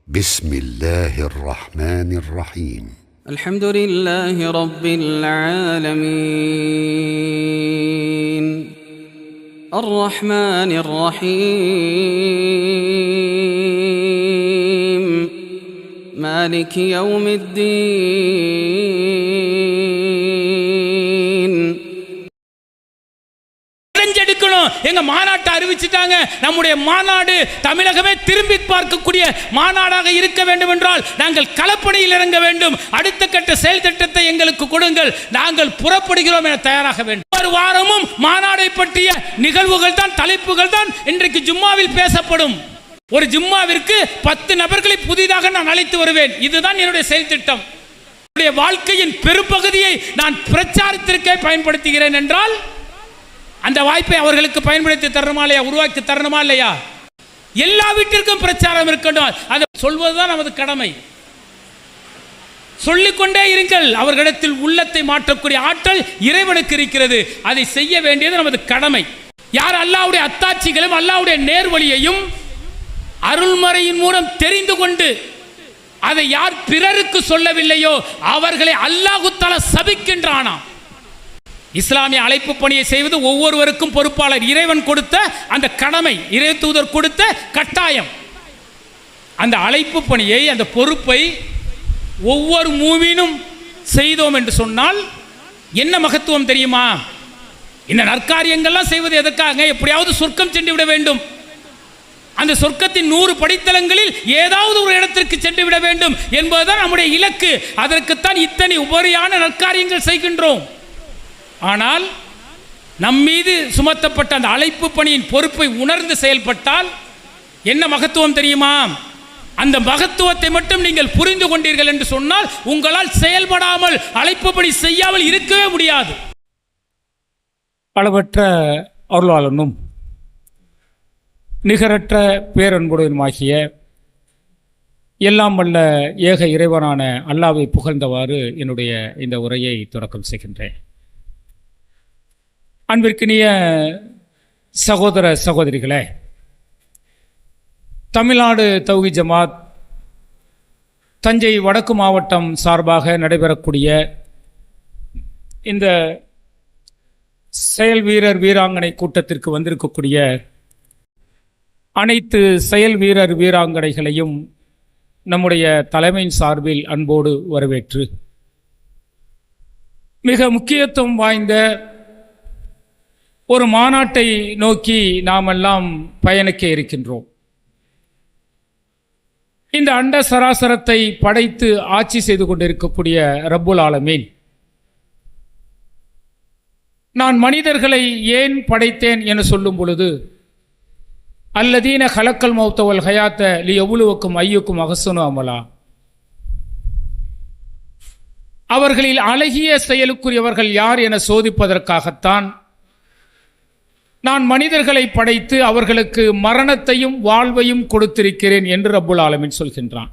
بسم الله الرحمن الرحيم الحمد لله رب العالمين الرحمن الرحيم مالك يوم الدين. எங்க மாநாட்டை அறிவிச்சிட்டாங்க. நம்முடைய மாநாடு தமிழகமே திரும்பி பார்க்கக்கூடிய மாநாடாக இருக்க வேண்டும் என்றால் நாங்கள் களப்பணியில் இறங்க வேண்டும். அடுத்த கட்ட செயல் திட்டத்தை எங்களுக்கு கொடுங்கள், நாங்கள் புறப்படுகிறோம் என தயாராக வேண்டும். ஒரு வாரமும் மாநாடை பற்றிய நிகழ்வுகள் தான், தலைப்புகள் தான் இன்றைக்கு ஜும்மாவில் பேசப்படும். ஒரு ஜும்மாவிற்கு 10 நபர்களை புதிதாக நான் அழைத்து வருவேன். இதுதான் என்னுடைய செயல் திட்டம். என்னுடைய வாழ்க்கையின் பெரும்பகுதியை நான் பிரச்சாரத்திற்கே பயன்படுத்துகிறேன் என்றால் அந்த வாய்ப்பை அவர்களுக்கு பயன்படுத்தி தரணுமா இல்லையா, உருவாக்கி தரணுமா இல்லையா? எல்லா வீட்டிற்கும் பிரச்சாரம் இருக்கட்டும். அதை சொல்வதுதான் நமது கடமை. சொல்லிக்கொண்டே இருங்கள். அவர்களிடத்தில் உள்ளத்தை மாற்றக்கூடிய ஆற்றல் இறைவனுக்கு இருக்கிறது. அதை செய்ய வேண்டியது நமது கடமை. யார் அல்லாஹ்வுடைய அத்தாட்சிகளும் அல்லாஹ்வுடைய நேர்வழியையும் அருள்மறையின் மூலம் தெரிந்து கொண்டு அதை யார் பிறருக்கு சொல்லவில்லையோ அவர்களை அல்லாஹ் தஆலா சபிக்கின்றானாம். இஸ்லாமிய அழைப்பு பணியை செய்வது ஒவ்வொருவருக்கும் பொறுப்பாளர். இறைவன் கொடுத்த அந்த கடமை, இறை தூதர் கொடுத்த கட்டாயம். அந்த அழைப்பு பணியை, அந்த பொறுப்பை ஒவ்வொரு மூமினும் செய்தோம் என்று சொன்னால் என்ன மகத்துவம் தெரியுமா? இந்த நற்காரியங்கள்லாம் செய்வது எதற்காக? எப்படியாவது சொர்க்கம் சென்று விட வேண்டும். அந்த சொர்க்கத்தின் 100 படித்தளங்களில் ஏதாவது ஒரு இடத்திற்கு சென்று விட வேண்டும் என்பதுதான் நம்முடைய இலக்கு. அதற்குத்தான் இத்தனை உபரியான நற்காரியங்கள் செய்கின்றோம். ஆனால் நம் மீது சுமத்தப்பட்ட அந்த அழைப்பு பணியின் பொறுப்பை உணர்ந்து செயல்பட்டால் என்ன மகத்துவம் தெரியுமா? அந்த மகத்துவத்தை மட்டும் நீங்கள் புரிந்து கொண்டீர்கள் என்று சொன்னால் உங்களால் செயல்படாமல், அழைப்பு பணி செய்யாமல் இருக்கவே முடியாது. அளவற்ற அருளாளனும் நிகரற்ற பேரன்புடனுமாகிய எல்லாம் வல்ல ஏக இறைவனான அல்லாஹ்வை புகழ்ந்தவாறு என்னுடைய இந்த உரையை தொடக்கம் செய்கின்றேன். அன்பிற்கினிய சகோதர சகோதரிகளே, தமிழ்நாடு தௌஹீத் ஜமாத் தஞ்சை வடக்கு மாவட்டம் சார்பாக நடைபெறக்கூடிய இந்த செயல் வீரர் வீராங்கனை கூட்டத்திற்கு வந்திருக்கக்கூடிய அனைத்து செயல் வீரர் வீராங்கனைகளையும் நம்முடைய தலைமையின் சார்பில் அன்போடு வரவேற்று மிக முக்கியத்துவம் வாய்ந்த ஒரு மாநாட்டை நோக்கி நாமெல்லாம் பயணிக்க இருக்கின்றோம். இந்த அண்ட சராசரத்தை படைத்து ஆட்சி செய்து கொண்டிருக்கக்கூடிய ரப்புல் ஆலமீன் நான் மனிதர்களை ஏன் படைத்தேன் என சொல்லும் பொழுது அல்லதீன ஹலக்கல் மௌத்த வல் ஹயாத்த லியப்லுவக்கும் ஐயுக்கும் அஹ்ஸனு அமலா, அவர்களில் அழகிய செயலுக்குரியவர்கள் யார் என சோதிப்பதற்காகத்தான் நான் மனிதர்களை படைத்து அவர்களுக்கு மரணத்தையும் வாழ்வையும் கொடுத்திருக்கிறேன் என்று ரப்புல் ஆலமீன் சொல்கின்றான்.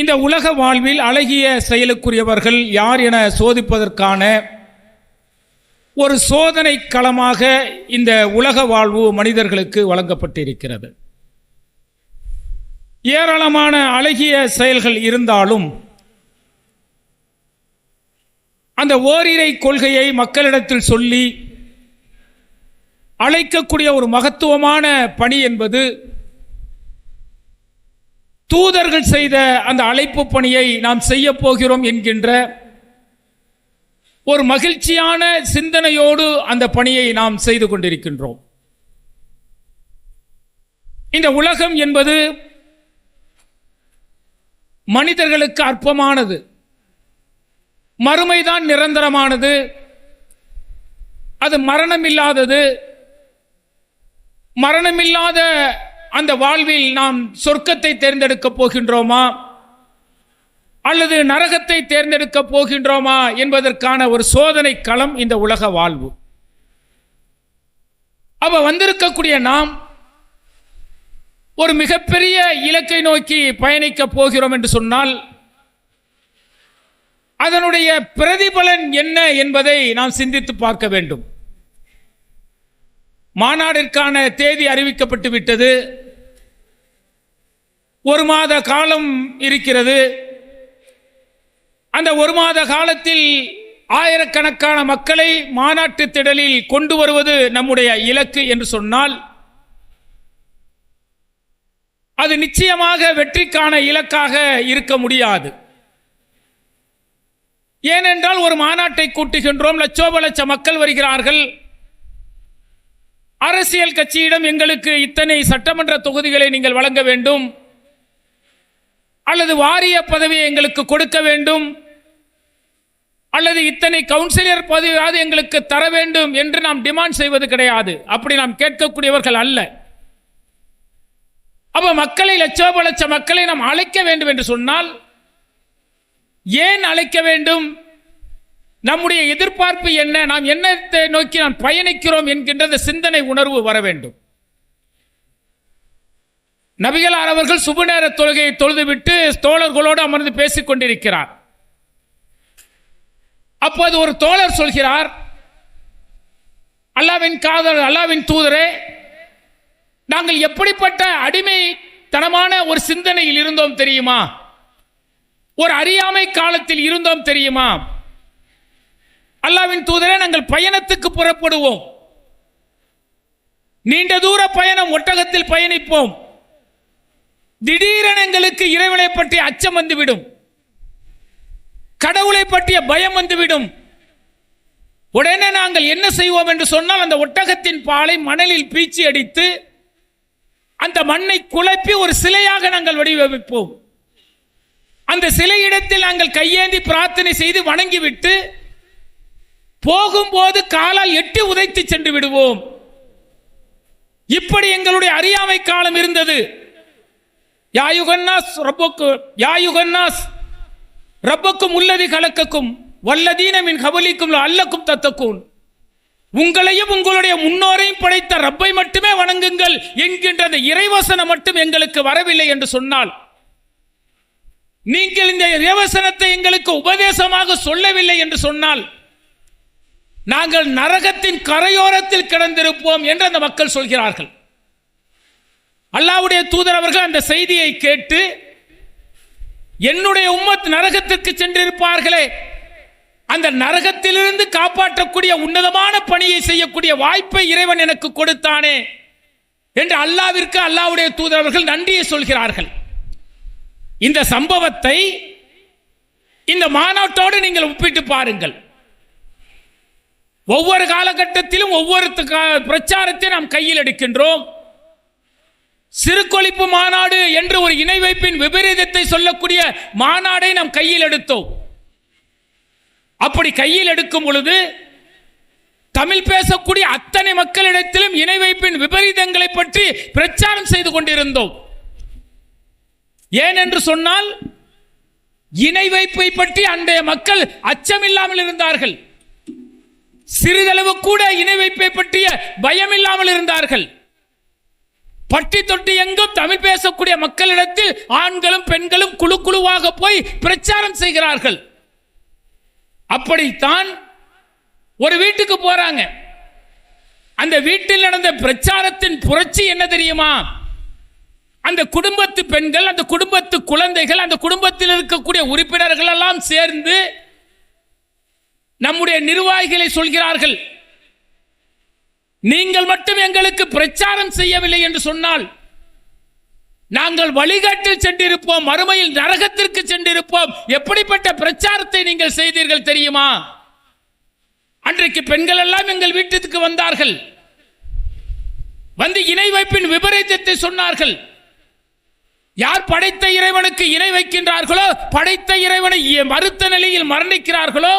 இந்த உலக வாழ்வில் அழகிய செயலுக்குரியவர்கள் யார் என சோதிப்பதற்கான ஒரு சோதனை களமாக இந்த உலக வாழ்வு மனிதர்களுக்கு வழங்கப்பட்டிருக்கிறது. ஏராளமான அழகிய செயல்கள் இருந்தாலும் அந்த ஓரிரை கொள்கையை மக்களிடத்தில் சொல்லி அழைக்கக்கூடிய ஒரு மகத்துவமான பணி என்பது தூதர்கள் செய்த அந்த அழைப்பு பணியை நாம் செய்ய போகிறோம் என்கின்ற ஒரு மகிழ்ச்சியான சிந்தனையோடு அந்த பணியை நாம் செய்து கொண்டிருக்கின்றோம். இந்த உலகம் என்பது மனிதர்களுக்கு அற்பமானது, மறுமைதான் நிரந்தரமானது, அது மரணமில்லாதது. மரணமில்லாத அந்த வாழ்வில் நாம் சொர்க்கத்தை தேர்ந்தெடுக்கப் போகின்றோமா அல்லது நரகத்தை தேர்ந்தெடுக்கப் போகின்றோமா என்பதற்கான ஒரு சோதனை களம் இந்த உலக வாழ்வு. அப்ப வந்திருக்கக்கூடிய நாம் ஒரு மிகப்பெரிய இலக்கை நோக்கி பயணிக்க போகிறோம் என்று சொன்னால் அதனுடைய பிரதிபலன் என்ன என்பதை நாம் சிந்தித்து பார்க்க வேண்டும். மாநாடிற்கான தேதி அறிவிக்கப்பட்டு விட்டது. 1 மாத காலம் இருக்கிறது. அந்த 1 மாத காலத்தில் ஆயிரக்கணக்கான மக்களை மாநாட்டு திடலில் கொண்டு வருவது நம்முடைய இலக்கு என்று சொன்னால் அது நிச்சயமாக வெற்றிக்கான இலக்காக இருக்க முடியாது. ஏனென்றால் ஒரு மாநாட்டை கூட்டுகின்றோம், லட்சோப லட்ச மக்கள் வருகிறார்கள். அரசியல் கட்சியிடம் எங்களுக்கு இத்தனை சட்டமன்ற தொகுதிகளை நீங்கள் வழங்க வேண்டும், அல்லது வாரிய பதவியை எங்களுக்கு கொடுக்க வேண்டும், அல்லது இத்தனை கவுன்சிலர் பதவியாவது எங்களுக்கு தர வேண்டும் என்று நாம் டிமாண்ட் செய்வது கிடையாது. அப்படி நாம் கேட்கக்கூடியவர்கள் அல்ல. அப்ப மக்களை, லட்சோப லட்ச மக்களை நாம் அழைக்க வேண்டும் என்று சொன்னால் ஏன் அழைக்க வேண்டும்? நம்முடைய எதிர்பார்ப்பு என்ன? நாம் என்னத்தை நோக்கி நாம் பயணிக்கிறோம் என்கின்ற சிந்தனை உணர்வு வர வேண்டும். நபிகளார் அவர்கள் சுப நேர தொழுகையை தொழுதுவிட்டு தோழர்களோடு அமர்ந்து பேசிக் கொண்டிருக்கிறார். அப்போது ஒரு தோழர் சொல்கிறார், அல்லாஹ்வின் காதல், அல்லாஹ்வின் தூதரே, நாங்கள் எப்படிப்பட்ட அடிமைத்தனமான ஒரு சிந்தனையில் இருந்தோம் தெரியுமா? ஒரு அறியாமை காலத்தில் இருந்தோம் தெரியுமா? அல்லாஹ்வின் தூதரே, நாங்கள் பயணத்துக்கு புறப்படுவோம், நீண்ட தூர பயணம், ஒட்டகத்தில் பயணிப்போம். திடீரென எங்களுக்கு இறைவனை பற்றிய அச்சம் வந்துவிடும், கடவுளை பற்றிய பயம் வந்துவிடும். உடனே நாங்கள் என்ன செய்வோம் என்று சொன்னால், அந்த ஒட்டகத்தின் பாலை மணலில் பீச்சி அடித்து அந்த மண்ணை குழப்பி ஒரு சிலையாக நாங்கள் வடிவமைப்போம். அந்த சிலையிடத்தில் நாங்கள் கையேந்தி பிரார்த்தனை செய்து வணங்கிவிட்டு போகும்போது காலால் எட்டி உதைத்து சென்று விடுவோம். இப்படி எங்களுடைய அறியாமை காலம் இருந்தது. யா யுகன்னாஸ் ரப்பக்கும் உள்ளதி கலக்கக்கும் வல்லதீன மின் கபலிக்கும் அல்லக்கும் தத்தக்கூன். உங்களையும் உங்களுடைய முன்னோரையும் படைத்த ரப்பை மட்டுமே வணங்குங்கள் என்கின்ற அந்த இறைவசனம் மட்டும் எங்களுக்கு வரவில்லை என்று சொன்னால், நீங்கள் இந்த இறைவசனத்தை எங்களுக்கு உபதேசமாக சொல்லவில்லை என்று சொன்னால், நாங்கள் நரகத்தின் கரையோரத்தில் கிடந்திருப்போம் என்று அந்த மக்கள் சொல்கிறார்கள். அல்லாஹ்வுடைய தூதர் அவர்கள் அந்த செய்தியை கேட்டு, என்னுடைய உம்மத் நரகத்திற்கு சென்றிருப்பார்களே, அந்த நரகத்திலிருந்து காப்பாற்றக்கூடிய உன்னதமான பணியை செய்யக்கூடிய வாய்ப்பை இறைவன் எனக்கு கொடுத்தானே என்று அல்லாஹ்விற்கு அல்லாஹ்வுடைய தூதர் அவர்கள் நன்றியை சொல்கிறார்கள். இந்த சம்பவத்தை இந்த மாநாட்டோடு நீங்கள் ஒப்பிட்டு பாருங்கள். ஒவ்வொரு காலகட்டத்திலும் ஒவ்வொரு பிரச்சாரத்தை நாம் கையில் எடுக்கின்றோம். சிறுகொழிப்பு மாநாடு என்று ஒரு இணை வைப்பின் விபரீதத்தை சொல்லக்கூடிய மாநாடை நாம் கையில் எடுத்தோம். அப்படி கையில் எடுக்கும் பொழுது தமிழ் பேசக்கூடிய அத்தனை மக்களிடத்திலும் இணை வைப்பின் விபரீதங்களை பற்றி பிரச்சாரம் செய்து கொண்டிருந்தோம். ஏன் என்று சொன்னால், இணை வைப்பை பற்றி அன்றைய மக்கள் அச்சமில்லாமல் இருந்தார்கள். சிறிதளவு கூட இணை வைப்பை பற்றிய பயம் இல்லாமல் இருந்தார்கள். பட்டி தொட்டி எங்கும் தமிழ் பேசக்கூடிய மக்களிடத்தில் ஆண்களும் பெண்களும் குழு குழுவாக போய் பிரச்சாரம் செய்கிறார்கள். அப்படித்தான் ஒரு வீட்டுக்கு போறாங்க. அந்த வீட்டில் நடந்த பிரச்சாரத்தின் புரட்சி என்ன தெரியுமா? அந்த குடும்பத்து பெண்கள், அந்த குடும்பத்து குழந்தைகள், அந்த குடும்பத்தில் இருக்கக்கூடிய உறுப்பினர்கள் எல்லாம் சேர்ந்து நம்முடைய நிர்வாகிகளை சொல்கிறார்கள், நீங்கள் மட்டும் எங்களுக்கு பிரச்சாரம் செய்யவில்லை என்று சொன்னால் நாங்கள் வழிகாட்டில் சென்றிருப்போம், மறுமையில் நரகத்திற்கு சென்றிருப்போம். எப்படிப்பட்ட பிரச்சாரத்தை நீங்கள் செய்தீர்கள் தெரியுமா? அன்றைக்கு பெண்கள் எல்லாம் எங்கள் வீட்டுக்கு வந்தார்கள். வந்து இணை வைப்பின் விபரீதத்தை சொன்னார்கள். யார் படைத்த இறைவனுக்கு இணை வைக்கின்றார்களோ, படைத்த இறைவனை மறுத்த நிலையில் மரணிக்கிறார்களோ,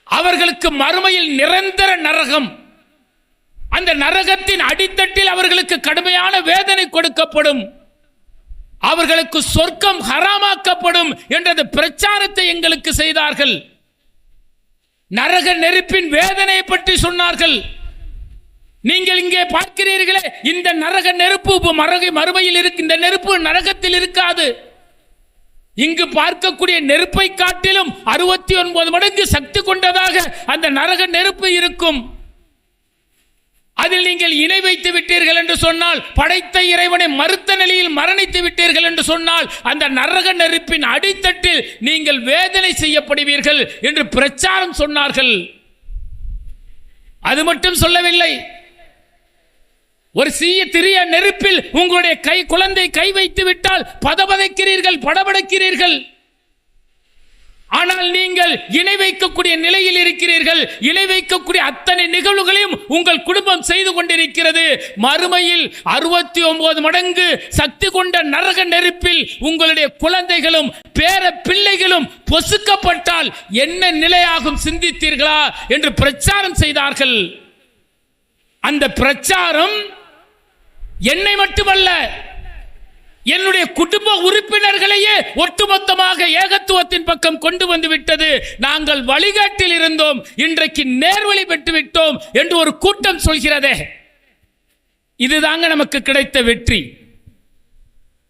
அவர்களுக்கு மறுமையில் நிரந்தர நரகம், அந்த நரகத்தின் அடித்தட்டில் அவர்களுக்கு கடுமையான வேதனை கொடுக்கப்படும், அவர்களுக்கு சொர்க்கம் ஹராமாக்கப்படும் என்ற பிரச்சாரத்தை எங்களுக்கு செய்தார்கள். நரக நெருப்பின் வேதனையை பற்றி சொன்னார்கள். நீங்கள் இங்கே பார்க்கிறீர்களே, இந்த நரக நெருப்பு மறுமையில் இருக்கு, இந்த நெருப்பு நரகத்தில் இருக்காது. இங்கு பார்க்கக்கூடிய நெருப்பை காட்டிலும் 69 மடங்கு சக்தி கொண்டதாக அந்த நரக நெருப்பு இருக்கும். அதில் நீங்கள் இணை வைத்து விட்டீர்கள் என்று சொன்னால், படைத்த இறைவனை மறுத்த நிலையில் மரணித்து விட்டீர்கள் என்று சொன்னால், அந்த நரக நெருப்பின் அடித்தட்டில் நீங்கள் வேதனை செய்யப்படுவீர்கள் என்று பிரச்சாரம் சொன்னார்கள். அது மட்டும் சொல்லவில்லை, ஒரு சிறிய நெருப்பில் உங்களுடைய குழந்தை கை வைத்து விட்டால் பதபதைக்கிறீர்கள், படபடக்கிறீர்கள். ஆனால் நீங்கள் இணை வைக்கக்கூடிய நிலையில் இருக்கிறீர்கள். இணை வைக்கக்கூடிய அத்தனை நிகழ்வுகளையும் உங்கள் குடும்பம் செய்து கொண்டிருக்கிறது. மறுமையில் 69 மடங்கு சக்தி கொண்ட நரக நெருப்பில் உங்களுடைய குழந்தைகளும் பேர பிள்ளைகளும் பொசுக்கப்பட்டால் என்ன நிலையாகும் சிந்தித்தீர்களா என்று பிரச்சாரம் செய்தார்கள். அந்த பிரச்சாரம் என்னை மட்டுமல்ல, என்னுடைய குடும்ப உறுப்பினர்களையே ஒட்டுமொத்தமாக ஏகத்துவத்தின் பக்கம் கொண்டு வந்து விட்டது. நாங்கள் வழிகாட்டில் இருந்தோம், இன்றைக்கு நேர்வழி பெற்று விட்டோம் என்று ஒரு கூட்டம் சொல்கிறதே, இதுதாங்க நமக்கு கிடைத்த வெற்றி.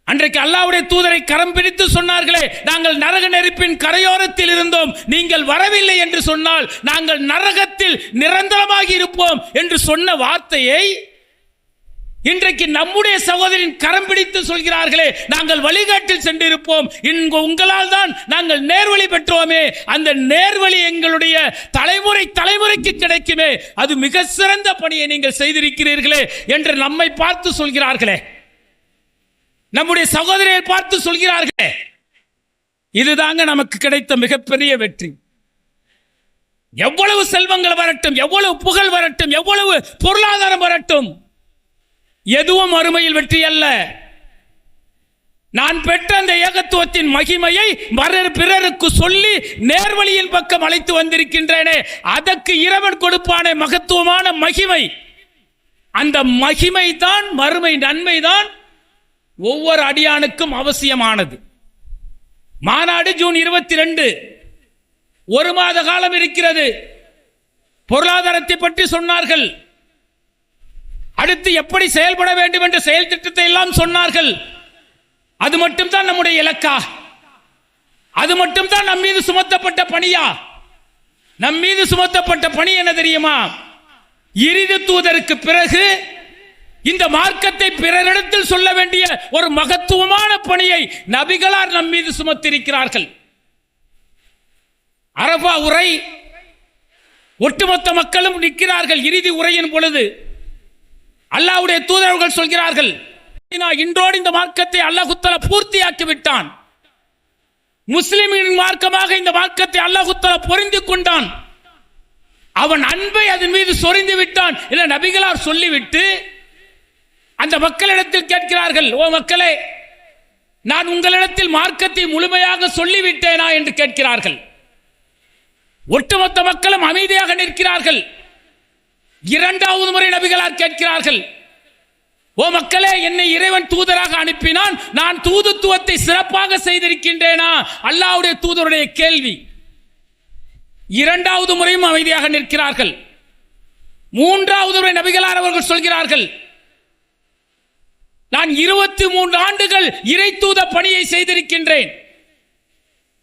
அன்றைக்கு அல்லாஹ்வுடைய தூதரை கரம் பிடித்து சொன்னார்களே, நாங்கள் நரக நெருப்பின் கரையோரத்தில் இருந்தோம், நீங்கள் வரவில்லை என்று சொன்னால் நாங்கள் நரகத்தில் நிரந்தரமாக இருப்போம் என்று சொன்ன வார்த்தையை இன்றைக்கு நம்முடைய சகோதரின் கரம் பிடித்து சொல்கிறார்களே, நாங்கள் வழிகாட்டில் சென்றிருப்போம், உங்களால் தான் நாங்கள் நேர்வழி பெற்றோமே, அந்த நேர்வழி எங்களுடைய தலைமுறைக்கு கிடைக்குமே, அது மிக சிறந்த பணியை நீங்கள் செய்திருக்கிறீர்களே என்று நம்மை பார்த்து சொல்கிறார்களே, நம்முடைய சகோதரியை பார்த்து சொல்கிறார்களே. இதுதாங்க நமக்கு கிடைத்த மிகப்பெரிய வெற்றி. எவ்வளவு செல்வங்கள் வரட்டும், எவ்வளவு புகழ் வரட்டும், எவ்வளவு பொருளாதாரம் வரட்டும், எதுவும் அருமையில் வெற்றி அல்ல. நான் பெற்ற அந்த ஏகத்துவத்தின் மகிமையை பிறருக்கு சொல்லி நேர்வழியின் பக்கம் அழைத்து வந்திருக்கின்றேனே, அதற்கு இறைவன் கொடுப்பானே மகத்துவமான மகிமை. அந்த மகிமை தான், மறுமை நன்மை தான் ஒவ்வொரு அடியானுக்கும் அவசியமானது. மாநாடு ஜூன் 22, ஒரு மாத காலம் இருக்கிறது. பொருளாதாரத்தை பற்றி சொன்னார்கள், அடுத்து எப்படி செயல்பட வேண்டும் என்ற செயல் திட்டத்தை எல்லாம் சொன்னார்கள். அது மட்டும் தான் நம்முடைய இலக்கா? அது மட்டும் தான் நம் மீது சுமத்தப்பட்ட பணியா? நம் மீது சுமத்தப்பட்ட பணி என்ன தெரியுமா? இறுதி தூதருக்கு பிறகு இந்த மார்க்கத்தை பிறரிடத்தில் சொல்ல வேண்டிய ஒரு மகத்துவமான பணியை நபிகளார் நம் மீது சுமத்திருக்கிறார்கள். அரபா உரை, ஒட்டுமொத்த மக்களும் நிற்கிறார்கள். இறுதி உரையின் பொழுது அல்லாஹ்வுடைய தூதர்கள் சொல்கிறார்கள், இன்றோடு இந்த மார்க்கத்தை அல்லாஹ் தஆலா பூர்த்தியாக்கி விட்டான். முஸ்லிமின் மார்க்கமாக இந்த மார்க்கத்தை அல்லாஹ் தஆலா பொருந்திக் கொண்டான். அவன் அன்பை அதன் மீது சொரிந்து விட்டான் என நபிகளார் சொல்லிவிட்டு அந்த மக்களிடத்தில் கேட்கிறார்கள், ஓ மக்களே, நான் உங்களிடத்தில் மார்க்கத்தை முழுமையாக சொல்லிவிட்டேனா என்று கேட்கிறார்கள். ஒட்டுமொத்த மக்களும் அமைதியாக நிற்கிறார்கள். இரண்டாவது முறை நபிகளார் கேட்கிறார்கள், ஓ மக்களே, என்னை இறைவன் தூதராக அனுப்பினான், நான் தூதுத்துவத்தை சிறப்பாக செய்திருக்கின்றேனா? அல்லாஹ்வுடைய தூதருடைய கேள்வி. இரண்டாவது முறையும் அமைதியாக நிற்கிறார்கள். மூன்றாவது முறை நபிகளார் அவர்கள் சொல்கிறார்கள், நான் 23 ஆண்டுகள் இறை தூத பணியை செய்திருக்கின்றேன்,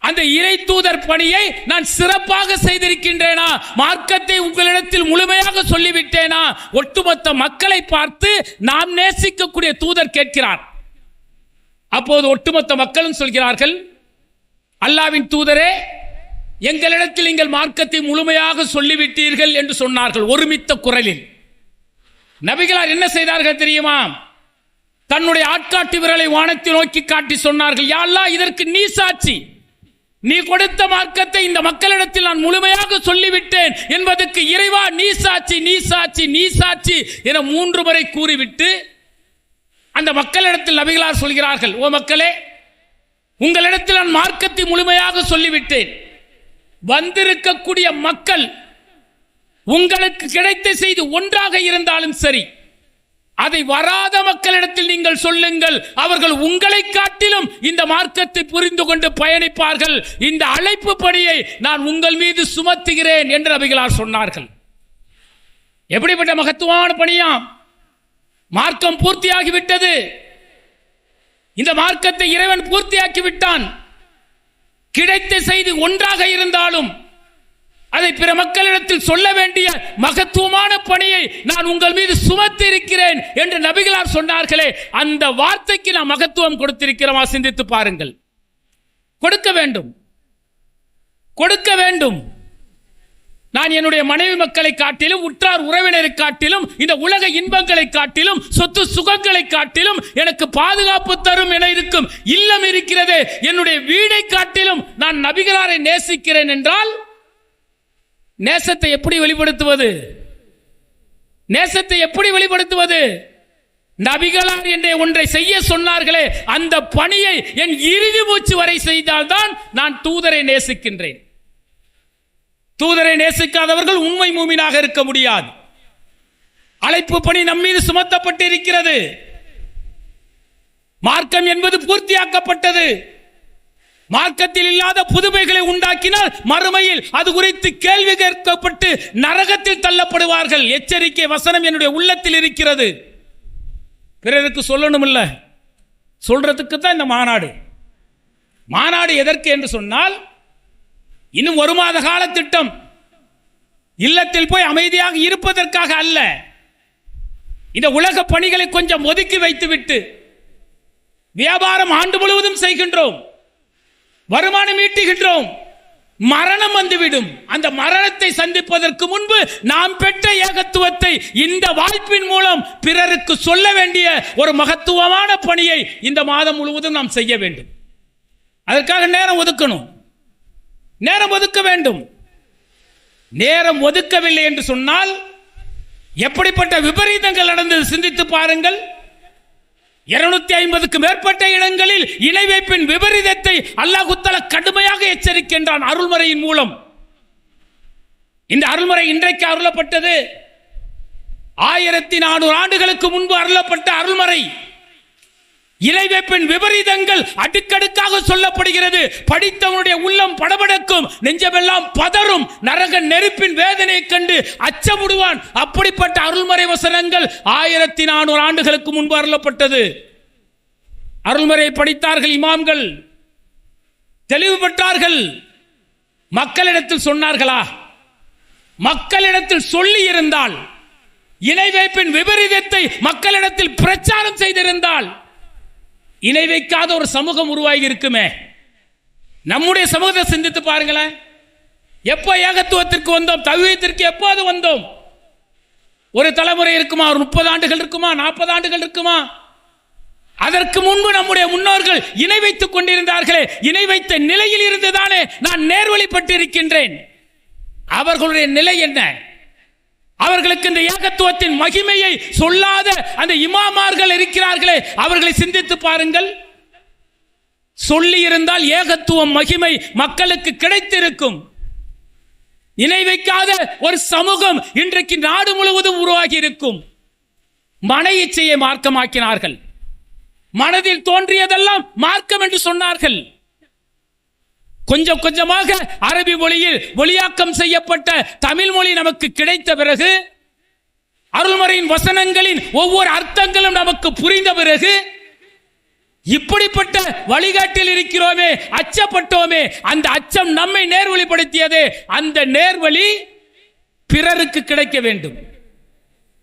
அந்த இறை தூதர் பணியை நான் சிறப்பாக செய்திருக்கின்றேனா? மார்க்கத்தை உங்களிடத்தில் முழுமையாக சொல்லிவிட்டேனா? ஒட்டுமொத்த மக்களை பார்த்து நாம் நேசிக்கக்கூடிய தூதர் கேட்கிறார். அப்போது ஒட்டுமொத்த மக்களும் சொல்கிறார்கள், அல்லாஹ்வின் தூதரே, எங்களிடத்தில் நீங்கள் மார்க்கத்தை முழுமையாக சொல்லிவிட்டீர்கள் என்று சொன்னார்கள் ஒருமித்த குரலில். நபிகளார் என்ன செய்தார்கள் தெரியுமா? தன்னுடைய ஆட்காட்டி விரலை வானத்தை நோக்கி காட்டி சொன்னார்கள், யா அல்லாஹ், இதற்கு நீ சாட்சி, நீ கொடுத்த மார்க்கத்தை இந்த மக்களிடத்தில் நான் முழுமையாக சொல்லிவிட்டேன் என்பதற்கு இறைவா நீ சாட்சி, நீ சாட்சி, நீ சாட்சி என 3 முறை கூறிவிட்டு அந்த மக்களிடத்தில் நபிகளார் சொல்கிறார்கள், ஓ மக்களே, உங்களிடத்தில் நான் மார்க்கத்தை முழுமையாக சொல்லிவிட்டேன். வந்திருக்கக்கூடிய மக்கள் உங்களுக்கு கிடைத்த செய்தி ஒன்றாக இருந்தாலும் சரி, அதை வராத மக்களிடத்தில் நீங்கள் சொல்லுங்கள், அவர்கள் உங்களை காட்டிலும் இந்த மார்க்கத்தை புரிந்து கொண்டு பயணிப்பார்கள். இந்த அழைப்பு பணியை நான் உங்கள் மீது சுமத்துகிறேன் என்று நபிகளார் சொன்னார்கள். எப்படிப்பட்ட மகத்துவமான பணியா? மார்க்கம் பூர்த்தியாகிவிட்டது. இந்த மார்க்கத்தை இறைவன் பூர்த்தியாக்கி விட்டான். கிடைத்த செய்தி ஒன்றாக இருந்தாலும் அதை பிற மக்களிடத்தில் சொல்ல வேண்டிய மகத்துவமான பணியை நான் உங்கள் மீது சுமத்தி இருக்கிறேன் என்று நபிகளார் சொன்னார்களே, அந்த வார்த்தைக்கு நான் மகத்துவம் கொடுத்திருக்கிறோமா? சிந்தித்து பாருங்கள். கொடுக்க வேண்டும், கொடுக்க வேண்டும். நான் என்னுடைய மனைவி மக்களை காட்டிலும், உற்றார் உறவினரை காட்டிலும், இந்த உலக இன்பங்களை காட்டிலும், சொத்து சுகங்களை காட்டிலும், எனக்கு பாதுகாப்பு தரும் என இருக்கும் இல்லம் இருக்கிறது, என்னுடைய வீடை காட்டிலும் நான் நபிகளாரை நேசிக்கிறேன் என்றால் நேசத்தை எப்படி வெளிப்படுத்துவது? நேசத்தை எப்படி வெளிப்படுத்துவது? நபிகளார் என்ற ஒன்றை செய்ய சொன்னார்களே, அந்த பணியை என் இறுதி மூச்சு வரை செய்தால்தான் நான் தூதரை நேசிக்கின்றேன். தூதரை நேசிக்காதவர்கள் உண்மை மூமினாக இருக்க முடியாது. அழைப்பு பணி நம் மீது சுமத்தப்பட்டிருக்கிறது. மார்க்கம் என்பது பூர்த்தியாக்கப்பட்டது. மார்க்கத்தில் இல்லாத புதுமைகளை உண்டாக்கினால் மறுமையில் அது குறித்து கேள்வி கேட்கப்பட்டு நரகத்தில் தள்ளப்படுவார்கள். எச்சரிக்கை வசனம் என்னுடைய உள்ளத்தில் இருக்கிறது. பிறருக்கு சொல்லணும் இல்ல, சொல்றதுக்கு தான் இந்த மாநாடு. மாநாடு எதற்கு என்று சொன்னால், இன்னும் 1 மாத கால திட்டம். இல்லத்தில் போய் அமைதியாக இருப்பதற்காக அல்ல. இந்த உலக பணிகளை கொஞ்சம் ஒதுக்கி வைத்துவிட்டு வியாபாரம் ஆண்டு முழுவதும் செய்கின்றோம், வருமானம் ஈட்டுகின்றோம், மரணம் வந்துவிடும். அந்த மரணத்தை சந்திப்பதற்கு முன்பு நாம் பெற்ற ஏகத்துவத்தை இந்த வாய்ப்பின் மூலம் பிறருக்கு சொல்ல வேண்டிய ஒரு மகத்துவமான பணியை இந்த மாதம் முழுவதும் நாம் செய்ய வேண்டும். அதற்காக நேரம் ஒதுக்கணும், நேரம் ஒதுக்க வேண்டும். நேரம் ஒதுக்கவில்லை என்று சொன்னால் எப்படிப்பட்ட விபரீதங்கள் நடந்தது சிந்தித்து பாருங்கள். 250க்கும் மேற்பட்ட இடங்களில் இணை வைப்பின் விபரீதத்தை அல்லாஹ் தஆலா கடுமையாக எச்சரிக்கின்றான் அருள்மறையின் மூலம். இந்த அருள்மறை இன்றைக்கு அருளப்பட்டது 1400 ஆண்டுகளுக்கு முன்பு அருளப்பட்ட அருள்மறை. இணை வைப்பின் விபரீதங்கள் அடுக்கடுக்காக சொல்லப்படுகிறது. படித்தவனுடைய உள்ளம் படபடக்கும், நெஞ்சமெல்லாம் பதறும், நரக நெருப்பின் வேதனையை கண்டு அச்சமுடுவான். அப்படிப்பட்ட அருள்மறை வசனங்கள் 1400 ஆண்டுகளுக்கு முன்பு அருளப்பட்டது. அருள்மறை படித்தார்கள் இமாம்கள், தெளிவு பெற்றார்கள். மக்களிடத்தில் சொன்னார்களா? மக்களிடத்தில் சொல்லி இருந்தால், இணை வைப்பின் விபரீதத்தை மக்களிடத்தில் பிரச்சாரம் செய்திருந்தால் இணை வைக்காத ஒரு சமூகம் உருவாகி இருக்குமே. நம்முடைய சமூகத்தை சிந்தித்து பாருங்களேன். எப்போ ஏகத்துவத்திற்கு வந்தோம்? தௌஹீதிற்கு எப்போது வந்தோம்? ஒரு தலைமுறை இருக்குமா? ஒரு 30 ஆண்டுகள் இருக்குமா? 40 ஆண்டுகள் இருக்குமா? அதற்கு முன்பு நம்முடைய முன்னோர்கள் இணை வைத்துக் கொண்டிருந்தார்களே, இணை வைத்த நிலையில் இருந்துதானே நான் நேர்வழிப்பட்டிருக்கின்றேன். அவர்களுடைய நிலை என்ன? அவர்களுக்கு இந்த ஏகத்துவத்தின் மகிமையை சொல்லாத அந்த இமாமார்கள் இருக்கிறார்களே, அவர்களை சிந்தித்து பாருங்கள். சொல்லி இருந்தால் ஏகத்துவம் மகிமை மக்களுக்கு கிடைத்திருக்கும். இணை வைக்காத ஒரு சமூகம் இன்றைக்கு நாடு முழுவதும் உருவாகி இருக்கும். மன இச்சையை மார்க்கமாக்கினார்கள். மனதில் தோன்றியதெல்லாம் மார்க்கம் என்று சொன்னார்கள். கொஞ்சம் கொஞ்சமாக அரபி மொழியில் மொழியாக்கம் செய்யப்பட்ட தமிழ் மொழி நமக்கு கிடைத்த பிறகு, அருள்மறையின் வசனங்களின் ஒவ்வொரு அர்த்தங்களும் நமக்கு புரிந்த பிறகு, இப்படிப்பட்ட வழிகாட்டில் இருக்கிறோமே, அச்சப்பட்டோமே, அந்த அச்சம் நம்மை நேர்வழிப்படுத்தியது. அந்த நேர்வழி பிறருக்கு கிடைக்க வேண்டும்.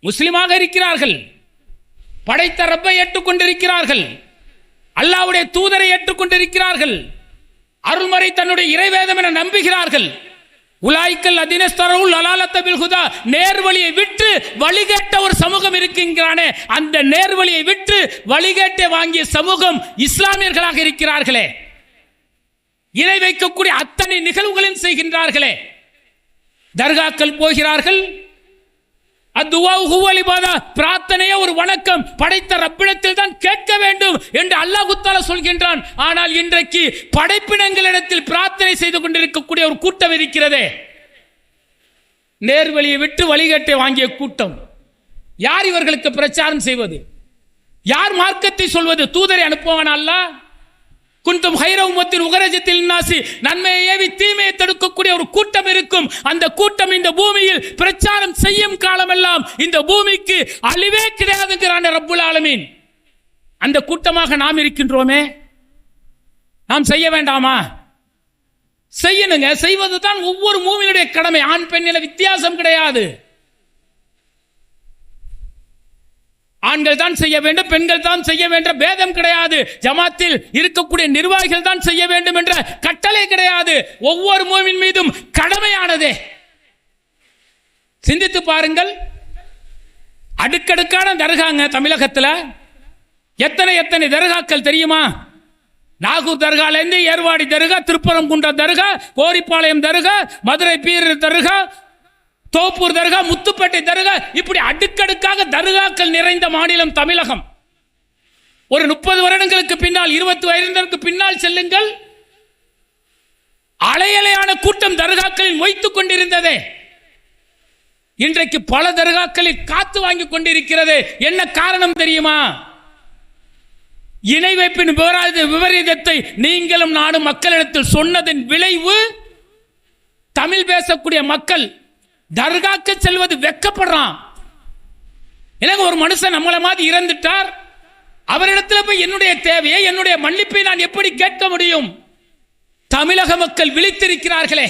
முஸ்லிமாக இருக்கிறார்கள், படைத்த ரப்பை ஏற்றுக்கொண்டிருக்கிறார்கள், அல்லாஹ்வுடைய தூதரை ஏற்றுக்கொண்டிருக்கிறார்கள், அருள்மறை தன்னுடைய இறைவேதம் என நம்புகிறார்கள். உலாய்க்கல் அதினஸ்தரவுல் அலாலத்த பில் ஹுதா, நேர்வழியை விட்டு வழிகேட்ட ஒரு சமூகம் இருக்கின்றானே, அந்த நேர்வழியை விட்டு வழிகேட்டை வாங்கிய சமூகம் இஸ்லாமியர்களாக இருக்கிறார்களே. இணை வைக்கக்கூடிய அத்தனை நிகழ்வுகளையும் செய்கின்றார்களே. தர்காக்கள் போகிறார்கள். பிரார்த்தனையே ஒரு வணக்கம், படைத்த ரப்பிடத்தில் தான் கேட்க வேண்டும் என்று அல்லாஹ் தஆலா சொல்கின்றான். ஆனால் இன்றைக்கு படைப்பினங்களிடத்தில் பிரார்த்தனை செய்து கொண்டிருக்கக்கூடிய ஒரு கூட்டம் இருக்கிறதே, நேர்வழியை விட்டு வழிகேட்டை வாங்கிய கூட்டம். யார் இவர்களுக்கு பிரச்சாரம் செய்வது? யார் மார்க்கத்தை சொல்வது? தூதரை அனுப்புவான் அல்லாஹ். குந்தும் ஹைர உம்மத்தின் உகரஜத்தில் நாசி, நன்மையை ஏவி தீமையை தடுக்கக்கூடிய ஒரு கூட்டம் இருக்கும். அந்த கூட்டம் இந்த பூமியில் பிரச்சாரம் செய்யும் காலமெல்லாம் இந்த பூமிக்கு அழிவே கிடையாதுங்கிறான் ரப்புல் ஆலமீன். அந்த கூட்டமாக நாம் இருக்கின்றோமே, நாம் செய்ய வேண்டாமா? செய்யணுங்க. செய்வது தான் ஒவ்வொரு மூமினுடைய கடமை. ஆண் பெண் என வித்தியாசம் கிடையாது. ஆண்கள் தான் செய்ய வேண்டும், பெண்கள் தான் செய்ய வேண்டும் பேதம் கிடையாது. ஜமாத்தில் இருக்கக்கூடிய நிர்வாகிகள் தான் செய்ய வேண்டும் என்ற கட்டளை கிடையாது. ஒவ்வொரு மூமின் மீதும் கடமையானதே. சிந்தித்து பாருங்கள். அடுக்கடுக்கான தர்காங்க தமிழகத்தில். எத்தனை தர்காக்கள் தெரியுமா? நாகூர் தர்காலேருந்து ஏர்வாடி தர்கா, திருப்பரங்குன்றம் தர்கா, கோரிப்பாளையம் தர்கா, மதுரை பீர் தர்கா, தோப்பூர் தர்கா, முத்துப்பேட்டை தர்கா, இப்படி அடுக்கடுக்காக தர்காக்கள் நிறைந்த மாநிலம் தமிழகம். ஒரு 30 வருடங்களுக்கு பின்னால், 20 வருடங்களுக்கு பின்னால் செல்லுங்கள், அலையலையான கூட்டம் தர்காக்களில் மொய்த்துக் கொண்டிருந்ததே. இன்றைக்கு பல தர்காக்களில் காத்து வாங்கி கொண்டிருக்கிறது. என்ன காரணம் தெரியுமா? இணை வைப்பின் விபரீதத்தை நீங்களும் நானும் மக்களிடத்தில் சொன்னதன் விளைவு, தமிழ் பேசக்கூடிய மக்கள் தர்காக்கு செல்வது வெக்கப்படுறான். எனக்கு ஒரு மனுஷன் நம்மள மாதிரி இறந்துட்டார், அவரிடத்தில் போய் என்னுடைய தேவையை, என்னுடைய மன்னிப்பை நான் எப்படி கேட்க முடியும்? தமிழக மக்கள் விழித்திருக்கிறார்களே.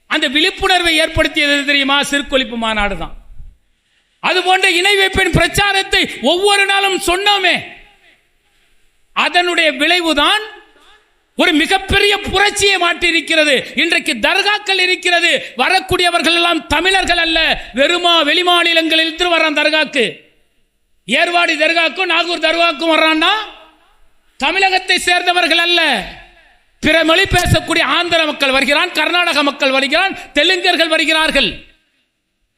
அந்த விழிப்புணர்வை ஏற்படுத்தியது தெரியுமா? சிறுகொழிப்பு மாநாடு தான். அது போன்ற இணை வைப்பின் பிரச்சாரத்தை ஒவ்வொரு நாளும் சொன்னோமே, அதனுடைய விளைவுதான் ஒரு மிகப்பெரிய புரட்சியை மாற்றியிருக்கிறது. இன்றைக்கு தர்காக்கள் இருக்கிறது. வரக்கூடியவர்கள் எல்லாம் தமிழர்கள் அல்ல, வெறுமா வெளிமாநிலங்களில் வர்றான் தர்காக்கு. ஏர்வாடி தர்காக்கும் நாகூர் தர்காக்கும் வர்றான்னா தமிழகத்தை சேர்ந்தவர்கள் அல்ல. பிற மொழி பேசக்கூடிய ஆந்திர மக்கள் வருகிறான், கர்நாடக மக்கள் வருகிறான், தெலுங்கர்கள் வருகிறார்கள்.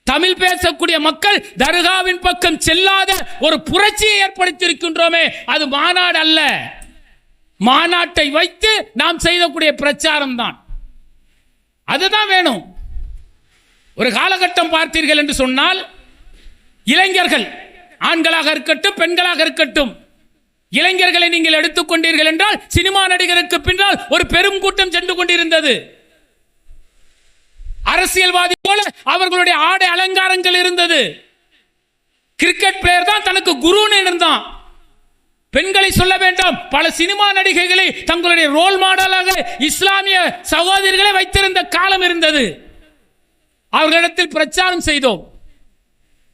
தமிழ் பேசக்கூடிய மக்கள் தர்காவின் பக்கம் செல்லாத ஒரு புரட்சியை ஏற்படுத்தியிருக்கின்றோமே, அது மாநாடு அல்ல. மாநாட்டை வைத்து நாம் செய்யக்கூடிய பிரச்சாரம் தான். அதுதான் வேணும். ஒரு காலகட்டம் பார்த்தீர்கள் என்று சொன்னால், இளைஞர்கள் ஆண்களாக இருக்கட்டும் பெண்களாக இருக்கட்டும், இளைஞர்களை நீங்கள் எடுத்துக்கொண்டீர்கள் என்றால் சினிமா நடிகருக்கு பின்னால் ஒரு பெரும் கூட்டம் சென்று கொண்டிருந்தது. அரசியல்வாதி போல அவர்களுடைய ஆடை அலங்காரங்கள் இருந்தது. கிரிக்கெட் பிளேயர் தான் தனக்கு குருன்னு இருந்தான். பெண்களை சொல்ல வேண்டாம், பல சினிமா நடிகைகளை தங்களுடைய ரோல் மாடலாக இஸ்லாமிய சகோதரிகளை வைத்திருந்த காலம் இருந்தது. அவர்களிடத்தில் பிரச்சாரம் செய்தோம்.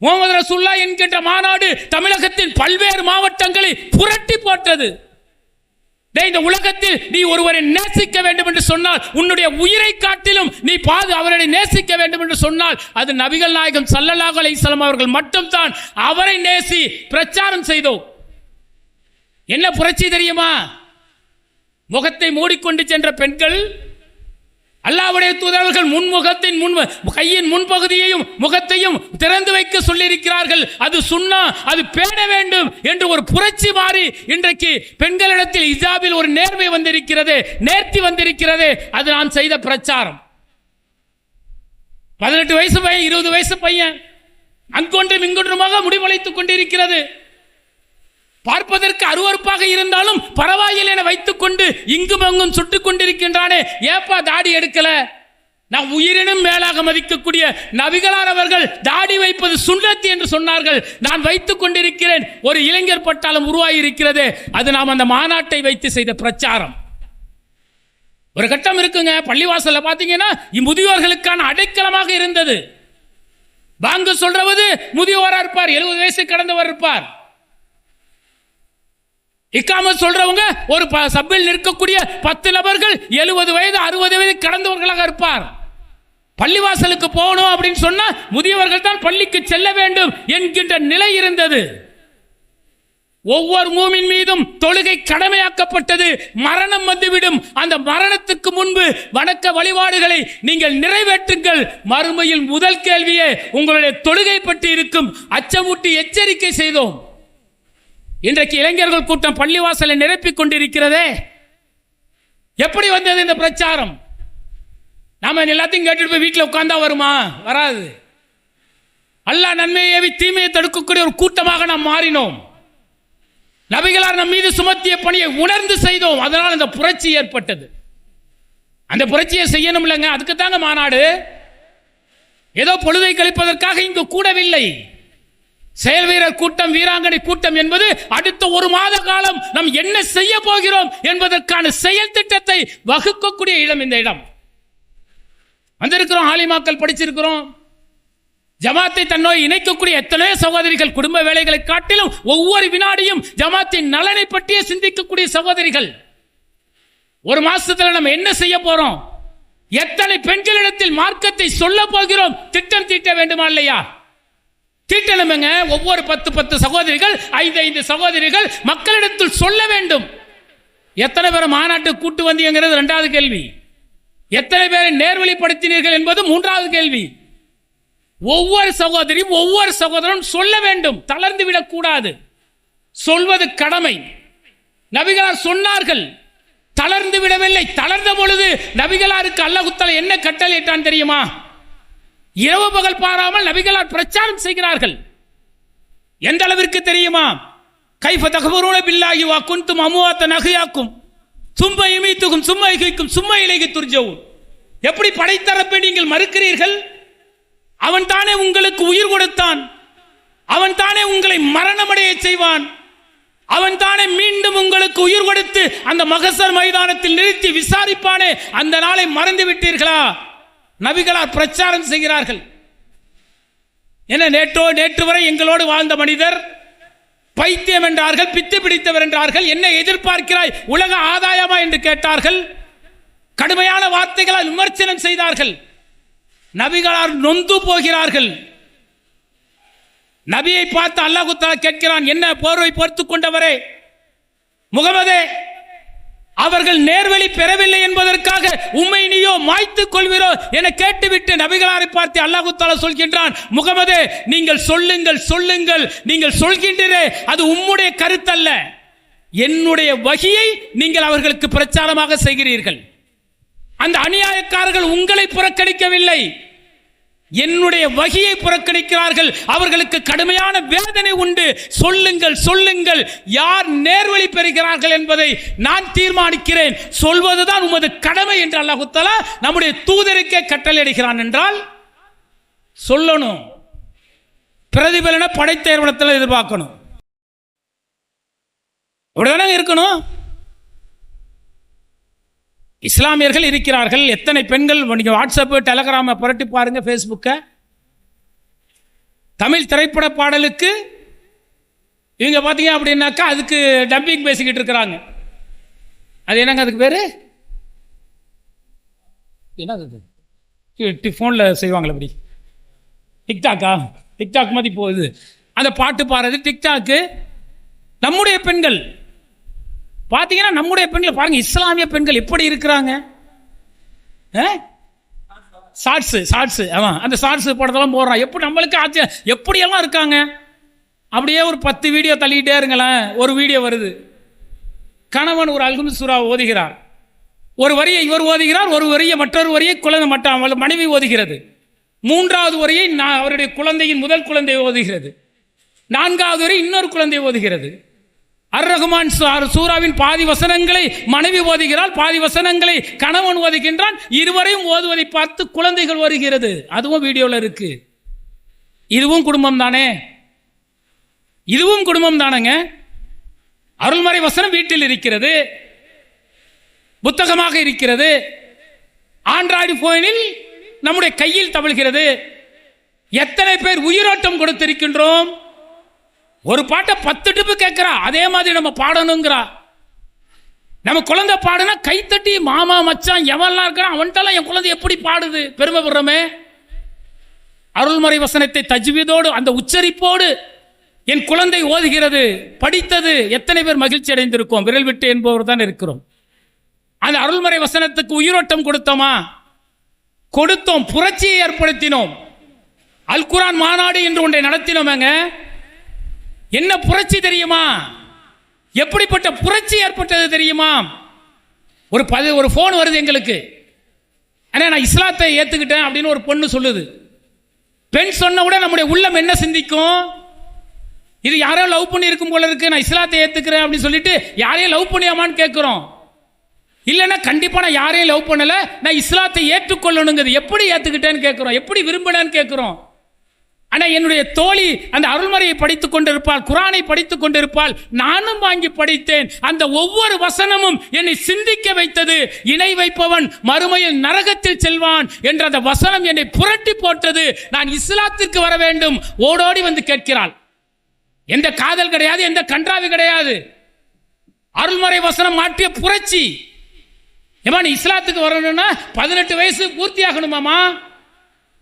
முகமது ரசூலுல்லாஹ் என்கின்ற மாநாடு தமிழகத்தின் பல்வேறு மாவட்டங்களை புரட்டி போட்டது. இந்த உலகத்தில் நீ ஒருவரை நேசிக்க வேண்டும் என்று சொன்னால், உன்னுடைய உயிரை காட்டிலும் நீ அவரை நேசிக்க வேண்டும் என்று சொன்னால், அது நபிகள் நாயகம் ஸல்லல்லாஹு அலைஹி வஸல்லம் அவர்கள் மட்டும்தான். அவரை நேசி பிரச்சாரம் செய்தோம். என்ன புரட்சி தெரியுமா? முகத்தை மூடிக்கொண்டு சென்ற பெண்கள், அல்லாஹ்வுடைய தூதர்கள் முன்முகத்தின் கையின் முன்பகுதியையும் முகத்தையும் திறந்து வைக்க சொல்லியிருக்கிறார்கள். அது சுன்னா, அது பேண வேண்டும் என்று ஒரு புரட்சி மாறி இன்றைக்கு பெண்களிடத்தில் ஹிஜாபில் ஒரு நேர்மை வந்திருக்கிறது, நேர்த்தி வந்திருக்கிறது. அது நான் செய்த பிரச்சாரம். 18 வயசு பையன், 20 வயசு பையன் அங்கொன்றும் இங்கொன்றுமாக முடிவளைத்துக் கொண்டிருக்கிறது. பார்ப்பதற்கு அருவருப்பாக இருந்தாலும் பரவாயில்லை என வைத்துக் கொண்டு இங்கும் அங்கும் சுட்டுக் கொண்டிருக்கின்றானே, ஏப்பா தாடி எடுக்கல? நான் உயிரினும் மேலாக மதிக்கக்கூடிய நபிகளார் அவர்கள் தாடி வைப்பது சுன்னத் என்று சொன்னார்கள். நான் வைத்துக் கொண்டிருக்கிறேன். ஒரு இளைஞர் பட்டாளம் உருவாகி இருக்கிறது. அது நாம் அந்த மாநாட்டை வைத்து செய்த பிரச்சாரம். ஒரு கட்டம் இருக்குங்க, பள்ளிவாசல்ல பாத்தீங்கன்னா முதியோர்களுக்கான அடைக்கலமாக இருந்தது. பாங்கு சொல்றது முதியோரா இருப்பார், 70 வயசு கடந்தவர் இருப்பார். இக்காமத் சொல்றவங்க ஒரு சபையில் நிற்கக்கூடிய 10 நபர்கள் 70 வயது 60 வயது கடந்தவர்களாக இருப்பார். பள்ளிவாசலுக்கு போகணும் அப்படின்னு சொன்னா முதியவர்கள் தான் பள்ளிக்கு செல்ல வேண்டும் என்கின்ற நிலை இருந்தது. ஒவ்வொரு மூமின் மீதும் தொழுகை கடமையாக்கப்பட்டது. மரணம் வந்துவிடும். அந்த மரணத்துக்கு முன்பு வணக்க வழிபாடுகளை நீங்கள் நிறைவேற்றுங்கள். மறுமையில் முதல் கேள்வியே உங்களுடைய தொழுகை பற்றி இருக்கும். அச்சமூட்டி எச்சரிக்கை செய்தோம். இன்றைக்கு இளைஞர்கள் கூட்டம் பள்ளிவாசலை நிரப்பிக் கொண்டிருக்கிறதே. எப்படி வந்தது இந்த பிரச்சாரம்? நாம எல்லாத்தையும் கேட்டுட்டு போய் வீட்டில் உட்கார்ந்தா வருமா? வராது. அல்லாஹ் நன்மையை ஏவி தீமையை தடுக்கக்கூடிய ஒரு கூட்டமாக நாம் மாறினோம். நபிகளார் நம் மீது சுமத்திய பணியை உணர்ந்து செய்தோம். அதனால் இந்த புரட்சி ஏற்பட்டது. அந்த புரட்சியை செய்யணும் இல்லைங்க, அதுக்கு தாங்க மாநாடு. ஏதோ பொழுதை கழிப்பதற்காக இங்கு கூடவில்லை. செயல் வீரர் கூட்டம், வீராங்கனை கூட்டம் என்பது அடுத்த 1 மாத காலம் நாம் என்ன செய்ய போகிறோம் என்பதற்கான செயல் திட்டத்தை வகுக்கக்கூடிய இடம் இந்த இடம். வந்திருக்கிறோம், ஆலிமாக்கள் படிச்சிருக்கிறோம். ஜமாத்தை தன்னோடு இணைக்கக்கூடிய எத்தனையோ சகோதரிகள் குடும்ப வேலைகளை காட்டிலும் ஒவ்வொரு வினாடியும் ஜமாத்தின் நலனை பற்றியே சிந்திக்கக்கூடிய சகோதரிகள். ஒரு மாசத்துல நம்ம என்ன செய்ய போறோம், எத்தனை பெண்களிடத்தில் மார்க்கத்தை சொல்ல போகிறோம், திட்டம் தீட்ட வேண்டுமா இல்லையா? தீட்டணுங்க. ஒவ்வொரு 10 சகோதரிகள், 5 சகோதரிகள் மக்களிடத்தில் சொல்ல வேண்டும். எத்தனை பேரை மாநாட்டுக்கு கூட்டு வந்தீங்கிறது 2வது கேள்வி. எத்தனை பேரை நேர்வழிப்படுத்தினீர்கள் என்பது 3வது கேள்வி. ஒவ்வொரு சகோதரியும் ஒவ்வொரு சகோதரனும் சொல்ல வேண்டும், தளர்ந்து விடக்கூடாது. சொல்வது கடமை. நபிகளார் சொன்னார்கள், தளர்ந்து விடவில்லை. தளர்ந்த பொழுது நபிகளாருக்கு அல்லாஹ் தஆலா என்ன கட்டளையிட்டான் தெரியுமா? இரவு பகல் பாராமல் நபிகளார் பிரச்சாரம் செய்கிறார்கள். எந்த அளவிற்கு தெரியுமா? கைஃப தக்ஃபுரூன பில்லாஹி வ குன்தும் அம்வாத்தன் அஹ்யாக்கும் சும்ம யுமீத்துக்கும் சும்ம யுஹ்யிக்கும் சும்ம இலைஹி துர்ஜஊன். எப்படி படைத்தரப்பை நீங்கள் மறுக்கிறீர்கள்? அவன் தானே உங்களுக்கு உயிர் கொடுத்தான், அவன் தானே உங்களை மரணமடைய செய்வான், அவன் தானே மீண்டும் உங்களுக்கு உயிர் கொடுத்து அந்த மகசர் மைதானத்தில் நிறுத்தி விசாரிப்பானே, அந்த நாளை மறந்து விட்டீர்களா? நபிகளார் பிரச்சாரம் செய்கிறார்கள். என்ன நேற்று வரை எங்களோடு வாழ்ந்த மனிதர் பைத்தியம் என்றார்கள், பித்து பிடித்தவர் என்றார்கள். என்ன எதிர்பார்க்கிறாய், உலக ஆதாயமா என்று கேட்டார்கள். கடுமையான வார்த்தைகளால் விமர்சனம் செய்தார்கள். நபிகளார் நொந்து போகிறார்கள். நபியை பார்த்து அல்லாஹ் தஆலா கேட்கிறான், என்ன போர்வை பொறுத்துக் கொண்டவரே முகமதே, அவர்கள் நேர்வழி பெறவில்லை என்பதற்காக உம்மை நீயோ மாய்த்துக் கொள்வீரோ என கேட்டுவிட்டு நபிகளாரை பார்த்து அல்லாஹ் தஆலா சொல்கின்றான், முகமதே நீங்கள் சொல்லுங்கள், நீங்கள் சொல்கின்றீரே அது உம்முடைய கருத்தல்ல, என்னுடைய வஹியை நீங்கள் அவர்களுக்கு பிரச்சாரமாக செய்கிறீர்கள். அந்த அநியாயக்காரர்கள் உங்களை புறக்கணிக்கவில்லை, என்னுடைய வஹியை புறக்கணிக்கிறார்கள். அவர்களுக்கு கடுமையான வேதனை உண்டு. சொல்லுங்கள், யார் நேர்வழி பெறுகிறார்கள் என்பதை நான் தீர்மானிக்கிறேன். சொல்வதுதான் உமது கடமை என்று அல்லாஹ் தஆலா நம்முடைய தூதருக்கே கட்டளையிடுகிறான். என்றால் சொல்லணும், பிரதிபலனை படைத்தேர்வனத்தில் எதிர்பார்க்கணும். அப்படிதானே இருக்கணும். இஸ்லாமியர்கள் இருக்கிறார்கள். எத்தனை பெண்கள், நீங்கள் வாட்ஸ்அப்பு டெலகிராமை புரட்டி பாருங்க, ஃபேஸ்புக்கை. தமிழ் திரைப்பட பாடலுக்கு இவங்க பார்த்தீங்க அப்படின்னாக்கா அதுக்கு டப்பிங் பேசிக்கிட்டு இருக்கிறாங்க. அது என்னங்க அதுக்கு பேரு என்ன, ஃபோனில் செய்வாங்களே அப்படி, டிக்டாக் மாதிரி போகுது அந்த பாட்டு பாடுறது டிக்டாக்கு. நம்முடைய பெண்கள் பார்த்தீங்கன்னா, நம்முடைய பெண்கள் பாருங்க, இஸ்லாமிய பெண்கள் எப்படி இருக்கிறாங்க. ஷார்ட்ஸ், ஆமாம், அந்த ஷார்ட்ஸ் படத்தெல்லாம் போடுறான். எப்படி நம்மளுக்கு ஆச்சரியம், எப்படியெல்லாம் இருக்காங்க. அப்படியே ஒரு 10 வீடியோ தள்ளிக்கிட்டே இருங்களேன், ஒரு வீடியோ வருது. கணவன் ஒரு அல்குல் சூரா ஓதுகிறார், ஒரு வரியை இவர் ஓதுகிறார், ஒரு வரியை மற்றொரு வரியை குழந்தை மனைவி ஓதுகிறது, 3வது வரியை அவருடைய குழந்தையின் முதல் குழந்தை ஓதுகிறது, 4வது வரை இன்னொரு குழந்தை ஓதுகிறது. அர்-ரஹ்மான் சூராவின் பாதி வசனங்களை மனைவி ஓதுகிறாள், பாதி வசனங்களை கணவன் ஓதுகின்றான். இருவரையும் ஓதுவதை பார்த்து குழந்தைகள் வருகிறது. அதுவும் வீடியோவில் இருக்கு. இதுவும் குடும்பம் தானே, இதுவும் குடும்பம் தானங்க. அருள்மறை வசனம் வீட்டில் இருக்கிறது, புத்தகமாக இருக்கிறது, ஆண்ட்ராய்டு போனில் நம்முடைய கையில் தவழ்கிறது. எத்தனை பேர் உயிரோட்டம் கொடுத்திருக்கின்றோம். ஒரு பாட்டை 10 டிப்பு கேட்கிறா, அதே மாதிரி நம்ம பாடணுங்கிறா. நம்ம குழந்தை பாடுனா கைத்தட்டி மாமா மச்சான் எவன்லாம் இருக்கிறான் அவன்கிட்டலாம் என் குழந்தை எப்படி பாடுது, பெருமைப்படுறோமே. அருள்மறை வசனத்தை தஜ்வீதோடு அந்த உச்சரிப்போடு என் குழந்தை ஓதுகிறது, படித்தது. எத்தனை பேர் மகிழ்ச்சி அடைந்திருக்கோம், விரல் விட்டு என்பவர் தான் இருக்கிறோம். அந்த அருள்மறை வசனத்துக்கு உயிரோட்டம் கொடுத்தோமா? கொடுத்தோம், புரட்சியை ஏற்படுத்தினோம். அல் குர்ஆன் மாநாடு என்று ஒன்றை நடத்தினோமேங்க. என்ன புரட்சி தெரியுமா? எப்படிப்பட்ட புரட்சி ஏற்பட்டது தெரியுமா? ஒரு போன் வருது எங்களுக்கு, ஆனால் நான் இஸ்லாத்தை ஏற்றுக்கிட்டேன் அப்படின்னு ஒரு பொண்ணு சொல்லுது. பெண் சொன்ன கூட நம்முடைய உள்ளம் என்ன சிந்திக்கும்? இது யாரோ லவ் பண்ணி இருக்கும் போல இருக்கு, நான் இஸ்லாத்தை ஏற்றுக்கிறேன் அப்படின்னு சொல்லிட்டு யாரையும் லவ் பண்ணியாமான்னு கேட்குறோம். இல்லைன்னா கண்டிப்பாக நான் யாரையும் லவ் பண்ணலை, நான் இஸ்லாத்தை ஏற்றுக்கொள்ளணுங்கிறது. எப்படி ஏற்றுக்கிட்டேன்னு கேட்குறோம், எப்படி விரும்பினேன்னு கேட்குறோம். ஆனா என்னுடைய தோழி அந்த அருள்மறையை படித்துக் கொண்டிருப்பாள், குரானை படித்துக் கொண்டிருப்பாள், நானும் வாங்கி படித்தேன். அந்த ஒவ்வொரு வசனமும் என்னை சிந்திக்க வைத்தது. இணை வைப்பவன் மறுமையில் நரகத்தில் செல்வான் என்ற அந்த வசனம் என்னை புரட்டி போட்டது. நான் இஸ்லாத்திற்கு வர வேண்டும். ஓடோடி வந்து கேட்கிறாள். எந்த காதல் கிடையாது, எந்த கன்றாவி கிடையாது. அருள்மறை வசனம் மாற்றிய புரட்சி. ஏமா நீ இஸ்லாத்துக்கு வரணும்னா 18 வயசு பூர்த்தி ஆகணுமாமா?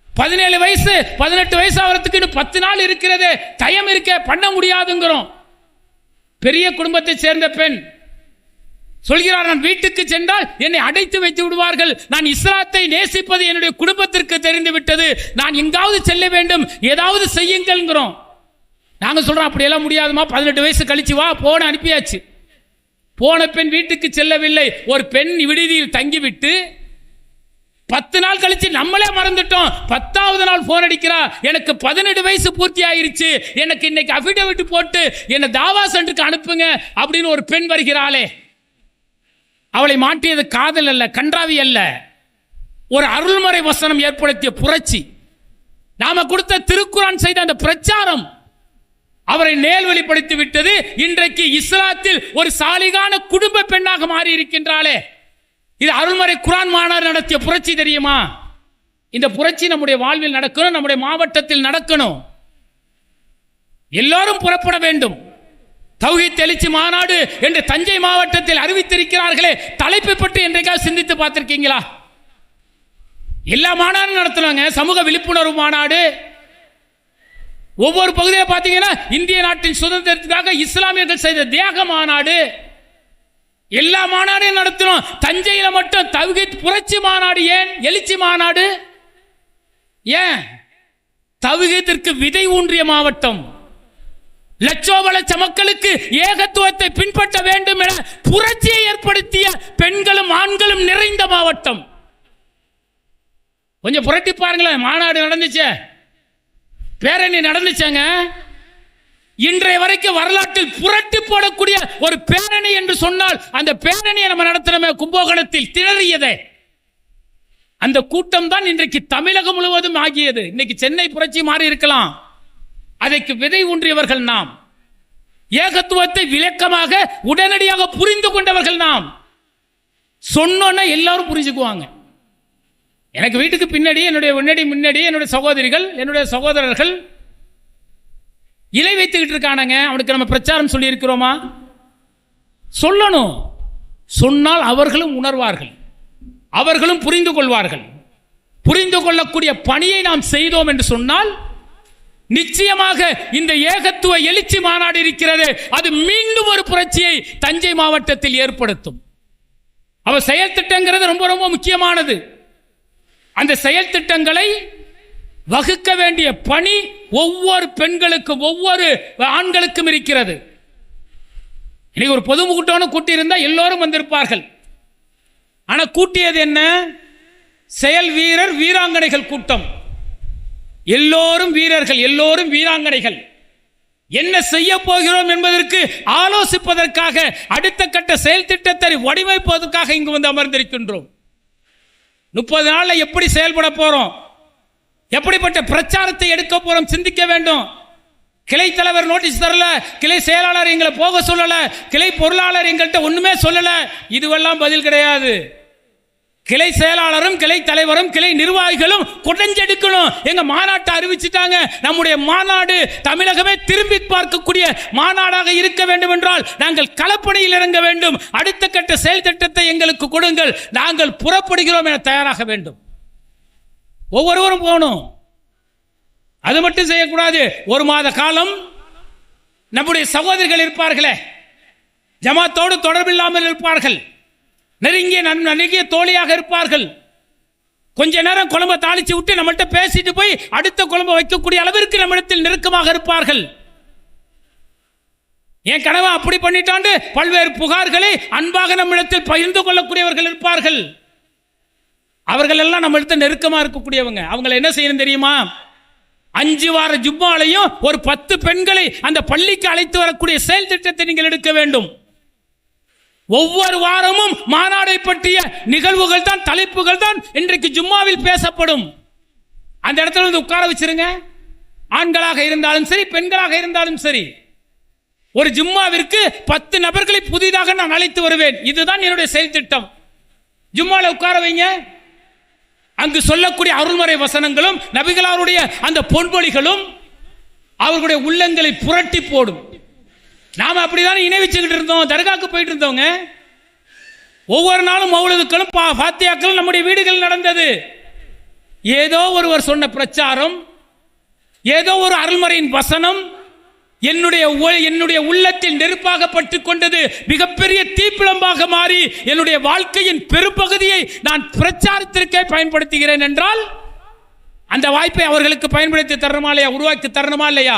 17 வயசு 18 வயசு ஆகிறதுக்கு 10 நாள் இருக்கிறது, டைம் இருக்க, பண்ண முடியாதுங்கிறோம். பெரிய குடும்பத்தை சேர்ந்த பெண் சொல்கிறார், நான் வீட்டுக்கு சென்றால் என்னை அடைத்து வைத்து விடுவார்கள். நான் இஸ்லாத்தை நேசிப்பது என்னுடைய குடும்பத்திற்கு தெரிந்து விட்டது. நான் எங்காவது செல்ல வேண்டும், ஏதாவது செய்யுங்கள்ங்கிறோம். நாங்கள் சொல்றோம் அப்படியெல்லாம் முடியாதுமா, 18 வயசு கழிச்சு வா, போன அனுப்பியாச்சு. போன பெண் வீட்டுக்கு செல்லவில்லை. ஒரு பெண் விடுதியில் தங்கிவிட்டு 10 நாள் கழிச்சு நம்மளே மறந்துட்டோம். 10வது நாள் போன் அடிக்கிறா, எனக்கு 18 வயசு பூர்த்தி ஆயிருச்சு, எனக்கு இன்னைக்கு அபிடவிட் போட்டு என்ன தாவா சென்டருக்கு அனுப்புங்க அப்படின்னு ஒரு பெண் வருகிறாளே. அவளை மாற்றியது காதல் அல்ல, கன்றாவி அல்ல, ஒரு அருள்மறை வசனம் ஏற்படுத்திய புரட்சி. நாம கொடுத்த திருக்குரான் செய்த அந்த பிரச்சாரம் அவரை நேர்வழிப்படுத்தி விட்டது. இன்றைக்கு இஸ்லாத்தில் ஒரு சாலிகான குடும்ப பெண்ணாக மாறி இருக்கின்றாளே. இது அருள்மறை குரான் மாநாடு நடத்திய புரட்சி தெரியுமா? இந்த புரட்சி நம்முடைய வாழ்வில் நடக்கணும், நம்முடைய மாவட்டத்தில் நடக்கணும். எல்லாரும் புறப்பட வேண்டும். தௌஹீத் எழுச்சி மாநாடு என்று தஞ்சை மாவட்டத்தில் அறிவித்திருக்கிறார்களே, தலைப்பை பற்றி என்றைக்காவது சிந்தித்து பார்த்திருக்கீங்களா? எல்லா மாநாடும் நடத்துறாங்க. சமூக விழிப்புணர்வு மாநாடு. ஒவ்வொரு பகுதியை பார்த்தீங்கன்னா இந்திய நாட்டின் சுதந்திரத்துக்காக இஸ்லாமியர்கள் செய்த தியாக மாநாடு. எல்லா மாநாடையும் நடத்துறோம். தஞ்சையில மட்டும் தௌஹீத் புரட்சி மாநாடு. ஏன் எழுச்சி மாநாடு? ஏன்? தௌஹீத்திற்கு விதை ஊன்றிய மாவட்டம். லட்சோப லட்ச மக்களுக்கு ஏகத்துவத்தை பின்பற்ற வேண்டும் என புரட்சியை ஏற்படுத்திய பெண்களும் ஆண்களும் நிறைந்த மாவட்டம். கொஞ்சம் புரட்டி பாருங்களேன். மாநாடு நடந்துச்சு, பேரணி நடந்துச்சாங்க. இன்றைய வரைக்கும் வரலாற்றில் புரட்டி போடக்கூடிய ஒரு பேரணி என்று சொன்னால் அந்த பேரணியை நம்ம நடத்தினமே கும்பகோணத்தில் திணறியதே. அந்த கூட்டம் தான் இன்றைக்கு தமிழகம் முழுவதும் ஆகியது. இன்னைக்கு சென்னை புரட்சி மாறி இருக்கலாம், அதற்கு விதை ஊன்றியவர்கள் நாம். ஏகத்துவத்தை விளக்கமாக உடனடியாக புரிந்து கொண்டவர்கள் நாம். சொன்னோன்னா எல்லாரும் புரிஞ்சுக்குவாங்க. எனக்கு வீட்டுக்கு பின்னாடி முன்னாடி என்னுடைய சகோதரிகள், என்னுடைய சகோதரர்கள் இலை வைத்துக்கிட்டு இருக்கானுங்க. அவனுக்கு நம்ம பிரச்சாரம் சொல்லி இருக்கிறோமா? சொல்லணும். சொன்னால் அவர்களும் உணர்வார்கள், அவர்களும் புரிந்து கொள்வார்கள். புரிந்து கொள்ளக்கூடிய பணியை நாம் செய்தோம் என்று சொன்னால் நிச்சயமாக இந்த ஏகத்துவ எழுச்சி மாநாடு இருக்கிறது, அது மீண்டும் ஒரு புரட்சியை தஞ்சை மாவட்டத்தில் ஏற்படுத்தும். அவ செயல் திட்டங்கிறது ரொம்ப ரொம்ப முக்கியமானது. அந்த செயல் திட்டங்களை வகுக்க வேண்டிய பணி ஒவ்வொரு பெண்களுக்கும் ஒவ்வொரு ஆண்களுக்கும் இருக்கிறது. இன்னைக்கு ஒரு பொது கூட்டம் கூட்டி இருந்தா எல்லோரும் வந்திருப்பார்கள். ஆனா கூட்டியது என்ன? செயல் வீரர் வீராங்கனைகள் கூட்டம். எல்லோரும் வீரர்கள், எல்லோரும் வீராங்கனைகள். என்ன செய்ய போகிறோம் என்பதற்கு ஆலோசிப்பதற்காக, அடுத்த கட்ட செயல் திட்டத்தை வடிவமைப்பதற்காக இங்கு வந்து அமர்ந்திருக்கின்றோம். 30 நாள்ல எப்படி செயல்பட போறோம், எப்படிப்பட்ட பிரச்சாரத்தை எடுக்க போறோம் சிந்திக்க வேண்டும். கிளை தலைவர் நோட்டீஸ் தரல, கிளை செயலாளர் எங்களை போக சொல்லல, கிளை பொருளாளர் எங்கள்கிட்ட ஒண்ணுமே சொல்லல, இதுவெல்லாம் பதில் கிடையாது. கிளை செயலாளரும் கிளை தலைவரும் கிளை நிர்வாகிகளும் குடஞ்செடுக்கணும். எங்க மாநாட்டை அறிவிச்சுட்டாங்க. நம்முடைய மாநாடு தமிழகமே திரும்பி பார்க்கக்கூடிய மாநாடாக இருக்க வேண்டும் என்றால் நாங்கள் களப்பணியில் இறங்க வேண்டும். அடுத்த கட்ட செயல் திட்டத்தை எங்களுக்கு கொடுங்கள், நாங்கள் புறப்படுகிறோம் என தயாராக வேண்டும். ஒவ்வொருவரும் போகணும். அது மட்டும் செய்யக்கூடாது. 1 மாத காலம் நம்முடைய சகோதரிகள் இருப்பார்களே, ஜமாத்தோடு தொடர்பில்லாமல் இருப்பார்கள், நெருங்கிய தோழியாக இருப்பார்கள். கொஞ்ச நேரம் குழம்பை தாளிச்சு விட்டு நம்மள்கிட்ட பேசிட்டு போய் அடுத்த குழம்பை வைக்கக்கூடிய அளவிற்கு நம்மிடத்தில் நெருக்கமாக இருப்பார்கள். என் கனவை அப்படி பண்ணிட்டாண்டு பல்வேறு புகார்களை அன்பாக நம்மிடத்தில் பகிர்ந்து கொள்ளக்கூடியவர்கள் இருப்பார்கள். அவர்கள் எல்லாம் நம்மிடத்தில் நெருக்கமா இருக்கக்கூடியவங்க. அவங்களை என்ன செய்யணும் தெரியுமா? 5 வார ஜும்மாலையும் ஒரு 10 பெண்களை அந்த பள்ளிக்கு அழைத்து வரக்கூடிய செயல் திட்டத்தை நீங்கள் எடுக்க வேண்டும். ஒவ்வொரு வாரமும் மாநாடை பற்றிய நிகழ்வுகள் தான், தலைப்புகள் தான் இன்றைக்கு ஜும்மாவில் பேசப்படும். அந்த இடத்துல வந்து உட்கார வச்சிருங்க. ஆண்களாக இருந்தாலும் சரி, பெண்களாக இருந்தாலும் சரி. ஒரு ஜும்மாவிற்கு 10 நபர்களை புதிதாக நான் அழைத்து வருவேன். இதுதான் என்னுடைய செயல் திட்டம். ஜும்மால உட்கார வைங்க. அங்கு சொல்லக்கூடிய அருள்மறை வசனங்களும் நபிகளாருடைய அந்த பொன்மொழிகளும் அவர்களுடைய உள்ளங்களை புரட்டி போடும். நாம அப்படிதான் இணைவிச்சுக்கிட்டு இருந்தோம், தர்காக்கு போயிட்டு இருந்தோங்க. ஒவ்வொரு நாளும் மௌலிதுக்களும் ஃபாத்தியாக்களும் நம்முடைய வீடுகள் நடந்தது. ஏதோ ஒருவர் சொன்ன பிரச்சாரம், ஏதோ ஒரு அருள்மறையின் வசனம் என்னுடைய உள்ளத்தில் நெருப்பாக பட்டு கொண்டது. மிகப்பெரிய தீப்பிழம்பாக மாறி என்னுடைய வாழ்க்கையின் பெரும்பகுதியை நான் பிரச்சாரத்திற்கே பயன்படுத்துகிறேன் என்றால் அந்த வாய்ப்பை அவர்களுக்கு பயன்படுத்தி தரணுமா இல்லையா? உருவாக்கி தரணுமா இல்லையா?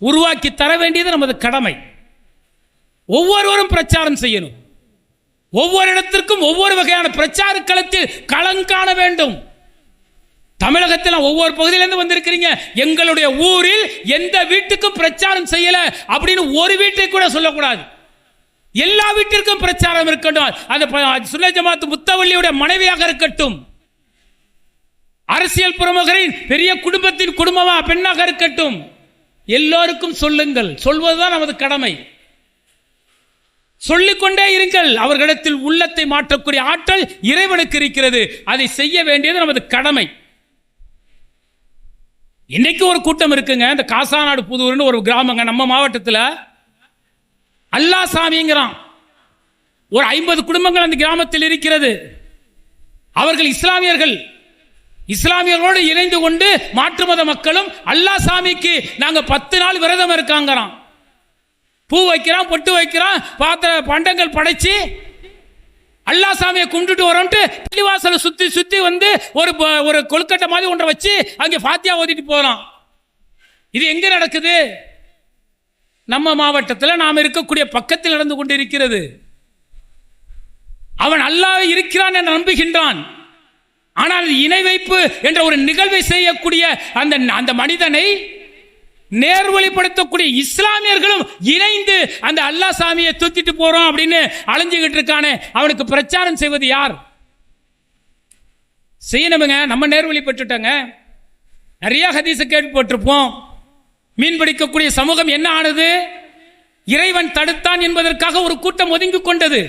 உருவாக்கி தர வேண்டியது நமது கடமை. ஒவ்வொருவரும் பிரச்சாரம் செய்யணும். ஒவ்வொரு இடத்திற்கும் ஒவ்வொரு வகையான பிரச்சார களத்தில் களங்காண வேண்டும். தமிழகத்தில் ஒவ்வொரு பகுதியிலிருந்து வந்திருக்கிறீங்க. எங்களுடைய ஊரில் எந்த வீட்டுக்கும் பிரச்சாரம் செய்யல அப்படின்னு ஒரு வீட்டை கூட சொல்லக்கூடாது. எல்லா வீட்டிற்கும் பிரச்சாரம் இருக்கட்டும். அந்த சுன்னத் ஜமாத் முத்தவள்ளியுடைய மனைவியாக இருக்கட்டும், அரசியல் பிரமுகரின் பெரிய குடும்பத்தின் குடும்பமா பெண்ணாக இருக்கட்டும், எல்லோருக்கும் சொல்லுங்கள். சொல்வதுதான் நமது கடமை. சொல்லிக்கொண்டே இருங்கள். அவர்களிடத்தில் உள்ளத்தை மாற்றக்கூடிய ஆற்றல் இறைவனுக்கு இருக்கிறது. அதை செய்ய வேண்டியது நமது கடமை. இன்னைக்கு ஒரு கூட்டம் இருக்குங்க. இந்த காசாநாடு புதூர்னு ஒரு கிராமங்க நம்ம மாவட்டத்தில். அல்லா சாமிங்கிறான். ஒரு 50 குடும்பங்கள் அந்த கிராமத்தில் இருக்கிறது. அவர்கள் இஸ்லாமியர்கள். இஸ்லாமியர்களோடு இணைந்து கொண்டு மாற்று மத மக்களும் அல்லா சாமிக்கு நாங்க 10 நாள் விரதம் இருக்காங்கிறான். பூ வைக்கிறான், பொட்டு வைக்கிறான், பாத்திர பண்டங்கள் படைச்சு அல்லா சாமியை கும்பிட்டு வரோம்ட்டு பள்ளிவாசலை சுத்தி சுத்தி வந்து ஒரு கொழுக்கட்டை மாதிரி ஒன்றை வச்சு அங்கே ஃபாத்தியா ஓதிட்டு போறான். இது எங்க நடக்குது? நம்ம மாவட்டத்தில் நாம் இருக்கக்கூடிய பக்கத்தில் நடந்து கொண்டு இருக்கிறது. அவன் அல்லாஹ் இருக்கிறான் என நம்புகின்றான். ஆனால் இணை வைப்பு என்ற ஒரு நிகழ்வை செய்யக்கூடிய அந்த மனிதனை நேர்வழிப்படுத்தக்கூடிய இஸ்லாமியர்களும் இணைந்து அந்த அல்லா சாமியை தூக்கிட்டு போறோம் அப்படின்னு அலைஞ்சுகிட்டு இருக்கானே, அவனுக்கு பிரச்சாரம் செய்வது யார்? செய்யணுமுங்க. நம்ம நேர்வழிப்பட்டுட்டோங்க. நிறைய ஹதீஸை கேள்விப்பட்டிருப்போம். மீன் பிடிக்கக்கூடிய சமூகம் என்ன ஆனது? இறைவன் தடுத்தான் என்பதற்காக ஒரு கூட்டம் ஒதுங்கி கொண்டது.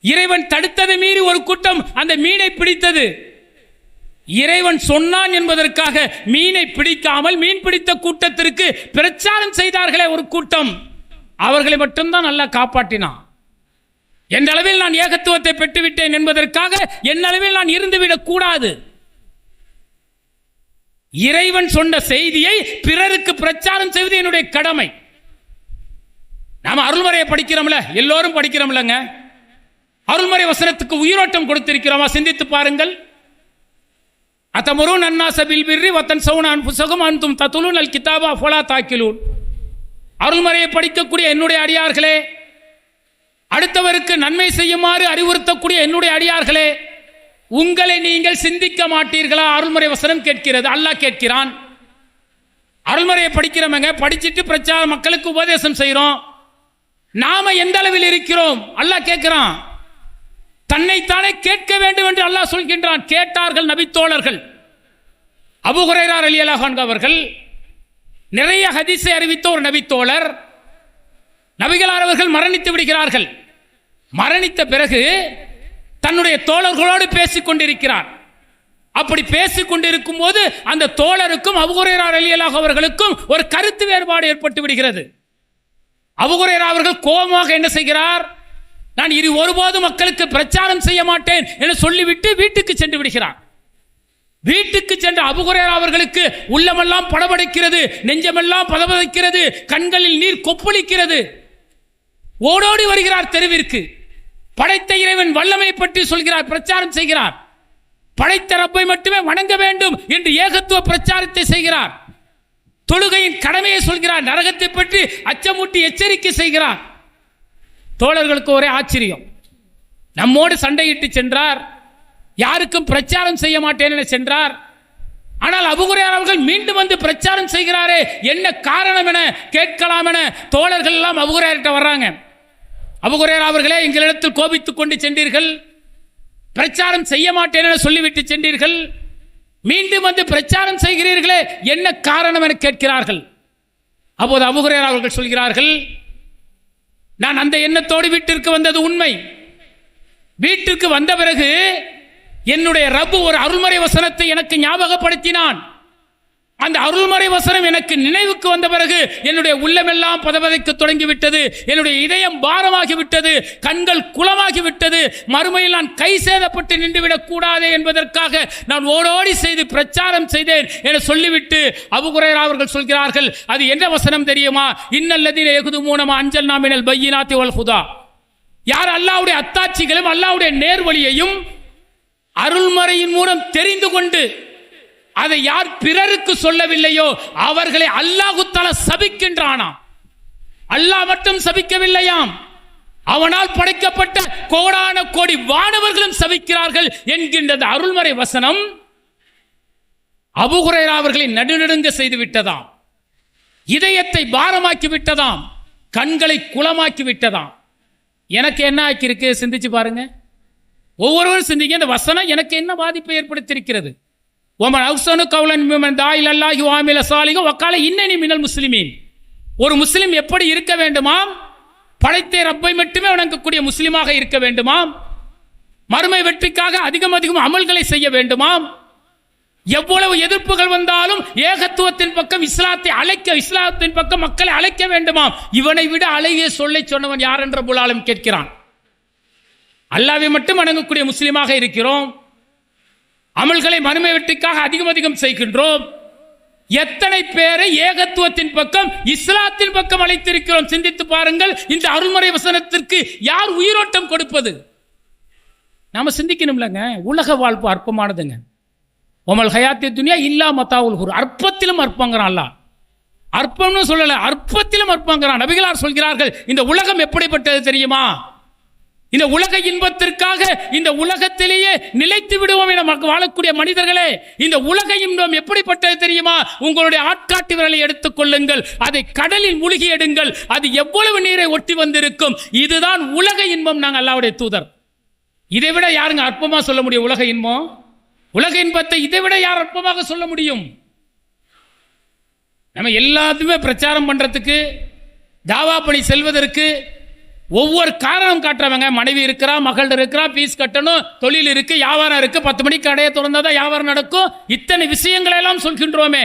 இறைவன் தடுத்ததை மீறி ஒரு கூட்டம் அந்த மீனை பிடித்தது. இறைவன் சொன்னான் என்பதற்காக மீனை பிடிக்காமல் மீன் பிடித்த கூட்டத்திற்கு பிரச்சாரம் செய்தார்களே ஒரு கூட்டம், அவர்களை மட்டும்தான் நல்லா காப்பாற்றினான். என் அளவில் நான் ஏகத்துவத்தை பெற்றுவிட்டேன் என்பதற்காக என் அளவில் நான் இருந்துவிடக் கூடாது. இறைவன் சொன்ன செய்தியை பிறருக்கு பிரச்சாரம் செய்வது என்னுடைய கடமை. நாம அருள்மறையை படிக்கிறோம்ல, எல்லோரும் படிக்கிறோம்லங்க. அருள்மறை வசனத்துக்கு உயிரோட்டம் கொடுத்திருக்கிறோமா? சிந்தித்து பாருங்கள். அத்தமுருன் அன்னாஸ பில் பிர்ரி வத்தன்ஸவுன அன்ஃபுஸகும் அன்தும் தத்லூனல் கிதாப அஃபலா தாக்கிலூன். அருள்மறையை படிக்கக்கூடிய என்னுடைய அடியார்களே, அடுத்தவருக்கு நன்மை செய்யுமாறு அறிவுறுத்தக்கூடிய என்னுடைய அடியார்களே, உங்களை நீங்கள் சிந்திக்க மாட்டீர்களா? அருள்மறை வசனம் கேட்கிறது. அல்லாஹ் கேட்கிறான். அருள்மறையை படிக்கிறவங்க படிச்சுட்டு பிரச்சார மக்களுக்கு உபதேசம் செய்கிறோம். நாம எந்த அளவில் இருக்கிறோம்? அல்லாஹ் கேட்கிறான். தன்னைத்தானே கேட்க வேண்டும் என்று அல்லாஹ் சொல்கின்றான். கேட்டார்கள் நபித்தோழர்கள். அபூ ஹுரைரா ரலியல்லாஹு அன்ஹு அவர்கள் நிறைய ஹதீஸை அறிவித்த ஒரு நபித்தோழர். நபிகளார் அவர்கள் மரணித்து விடுகிறார்கள். மரணித்த பிறகு தன்னுடைய தோழர்களோடு பேசிக் கொண்டிருக்கிறார். அப்படி பேசிக் கொண்டிருக்கும் போது அந்த தோழருக்கும் அபூ ஹுரைரா ரலியல்லாஹு அவர்களுக்கும் ஒரு கருத்து வேறுபாடு ஏற்பட்டு விடுகிறது. அபூ ஹுரைரா அவர்கள் கோபமாக என்ன செய்கிறார்? நான் இனி ஒருபோதும் மக்களுக்கு பிரச்சாரம் செய்ய மாட்டேன் என சொல்லிவிட்டு வீட்டுக்கு சென்று விடுகிறார். வீட்டுக்கு சென்ற அபூ ஹுரைரா அவர்களுக்கு உள்ளமெல்லாம் படபடைக்கிறது, நெஞ்சமெல்லாம் பதபதைக்கிறது, கண்களில் நீர் கொப்பளிக்கிறது. ஓடோடி வருகிறார் தெருவிற்கு. படைத்த இறைவன் வல்லமை பற்றி சொல்கிறார், பிரச்சாரம் செய்கிறார். படைத்த ரப்பை மட்டுமே வணங்க வேண்டும் என்று ஏகத்துவ பிரச்சாரத்தை செய்கிறார். தொழுகையின் கடமையை சொல்கிறார். நரகத்தை பற்றி அச்சமூட்டி எச்சரிக்கை செய்கிறார். தோழர்களுக்கு ஒரே ஆச்சரியம். நம்மோடு சண்டையிட்டு சென்றார், யாருக்கும் பிரச்சாரம் செய்ய மாட்டேன் என சென்றார். ஆனால் அபூ ஹுரைரா அவர்கள் மீண்டும் வந்து பிரச்சாரம் செய்கிறாரே, என்ன காரணம் என கேட்கலாம் என தோழர்கள் எல்லாம் அபூ ஹுரைரா வர்றாங்க. அபூ ஹுரைரா அவர்களே, எங்களிடத்தில் கோபித்துக் கொண்டு சென்றீர்கள், பிரச்சாரம் செய்ய மாட்டேன் என சொல்லிவிட்டு சென்றீர்கள். மீண்டும் வந்து பிரச்சாரம் செய்கிறீர்களே, என்ன காரணம் என கேட்கிறார்கள். அப்போது அபூ ஹுரைரா அவர்கள் சொல்கிறார்கள், நான் அந்த எண்ணத்தோடு வீட்டிற்கு வந்தது உண்மை. வீட்டிற்கு வந்த பிறகு என்னுடைய ரப்பு ஒரு அருள்மறை வசனத்தை எனக்கு ஞாபகப்படுத்தினான். அந்த அருள்மறை வசனம் எனக்கு நினைவுக்கு வந்த பிறகு என்னுடைய உள்ளமெல்லாம் பதபதைக்க தொடங்கிவிட்டது. என்னுடைய இதயம் பாரமாகிவிட்டது, கண்கள் குளமாகிவிட்டது. மறுமையில் நான் கை சேதப்பட்டு நின்றுவிடக் கூடாது என்பதற்காக நான் ஓடோடி செய்து பிரச்சாரம் செய்தேன் என சொல்லிவிட்டு அபூ ஹுரைரா அவர்கள் சொல்கிறார்கள், அது என்ன வசனம் தெரியுமா? இன்னல்லதீன யகுதுமூன மா அன்ஜல்னா மினல் பையினாத்தி வல் ஹுதா. யார் அல்லாஹ்வுடைய அத்தாட்சிகளும் அல்லாஹ்வுடைய நேர்வழியையும் அருள்மறையின் மூலம் தெரிந்து கொண்டு அதை யார் பிறருக்கு சொல்லவில்லையோ அவர்களை அல்லாஹு தஆலா சபிக்கின்றானாம். அல்லாஹ் மட்டும் சபிக்கவில்லையாம், அவனால் படைக்கப்பட்ட கோடான கோடி வானவர்களும் சபிக்கிறார்கள் என்கின்ற அருள்மறை வசனம் அபூ ஹுரைரா அவர்களை நடுநடுங்க செய்து விட்டதாம், இதயத்தை பாரமாக்கி விட்டதாம், கண்களை குளமாக்கி விட்டதாம். எனக்கு என்ன ஆக்கியிருக்கு சிந்திச்சு பாருங்க. ஒவ்வொருவரும் சிந்திங்க, இந்த வசனம் எனக்கு என்ன பாதிப்பை ஏற்படுத்தியிருக்கிறது. ஒரு முஸ்லிம் எப்படி இருக்க வேண்டுமாம்? படைத்த ரப்பை மட்டுமே வணங்கக்கூடிய முஸ்லிமாக இருக்க வேண்டுமாம். மறுமை வெற்றிக்காக அதிகம் அமல்களை செய்ய வேண்டுமாம். எவ்வளவு எதிர்ப்புகள் வந்தாலும் ஏகத்துவத்தின் பக்கம் இஸ்லாத்தின் பக்கம் மக்களை அழைக்க வேண்டுமாம். இவனை விட அழகிய சொல்லை சொன்னவன் யார் என்ற புலாலும் கேட்கிறான். அல்லாஹ்வை மட்டும் வணங்கக்கூடிய முஸ்லிமாக இருக்கிறோம். அமல்களை மறுமை வெற்றிக்காக அதிகம் செய்கின்றோம். எத்தனை பேரை ஏகத்துவத்தின் பக்கம் இஸ்லாத்தின் பக்கம் அழைத்திருக்கிறோம். சிந்தித்து பாருங்கள். இந்த அருள்மறை வசனத்திற்கு யார் உயிரோட்டம் கொடுப்பது? நாம சிந்திக்கணும்லங்க. உலக வாழ்ப்பு அற்பமானதுங்க. ஒமல் ஹயாத்தி துனியா இல்லா மத்தாவுல் குர். அற்பத்திலும் அற்பங்கிறான் அல்லாஹ். அற்பம்னு சொல்லல, அற்பத்திலும் அற்பங்கிறான். நபிகளார் சொல்கிறார்கள், இந்த உலகம் எப்படிப்பட்டது தெரியுமா? இந்த உலக இன்பத்திற்காக இந்த உலகத்திலேயே நிலைத்து விடுவோம் என வாழக்கூடிய மனிதர்களே, இந்த உலக இன்பம் எப்படிப்பட்டது தெரியுமா? உங்களுடைய ஆட்காட்டி விரலை எடுத்துக் கொள்ளுங்கள், அதை கடலில் மூழ்கி எடுங்கள், அது எவ்வளவு நீரை ஒட்டி வந்திருக்கும். இதுதான் உலக இன்பம். நாங்கள் அல்லாஹ்வுடைய தூதர். இதை விட யாருங்க அற்பமா சொல்ல முடியும்? உலக இன்பம், உலக இன்பத்தை இதை விட யார் அற்பமாக சொல்ல முடியும்? நம்ம எல்லாத்துமே பிரச்சாரம் பண்றதுக்கு, தாவா பணி செல்வதற்கு ஒவ்வொரு காரணம் காட்டுறவங்க. மனைவி இருக்கிறா, மகள் இருக்கிறா, பீஸ் கட்டணும், தொழில் இருக்கு, வியாபாரம் இருக்கு, 10 மணிக்கு கடையை திறந்தாதான் வியாபாரம் நடக்கும். இத்தனை விஷயங்களை எல்லாம் சொல்கின்றோமே,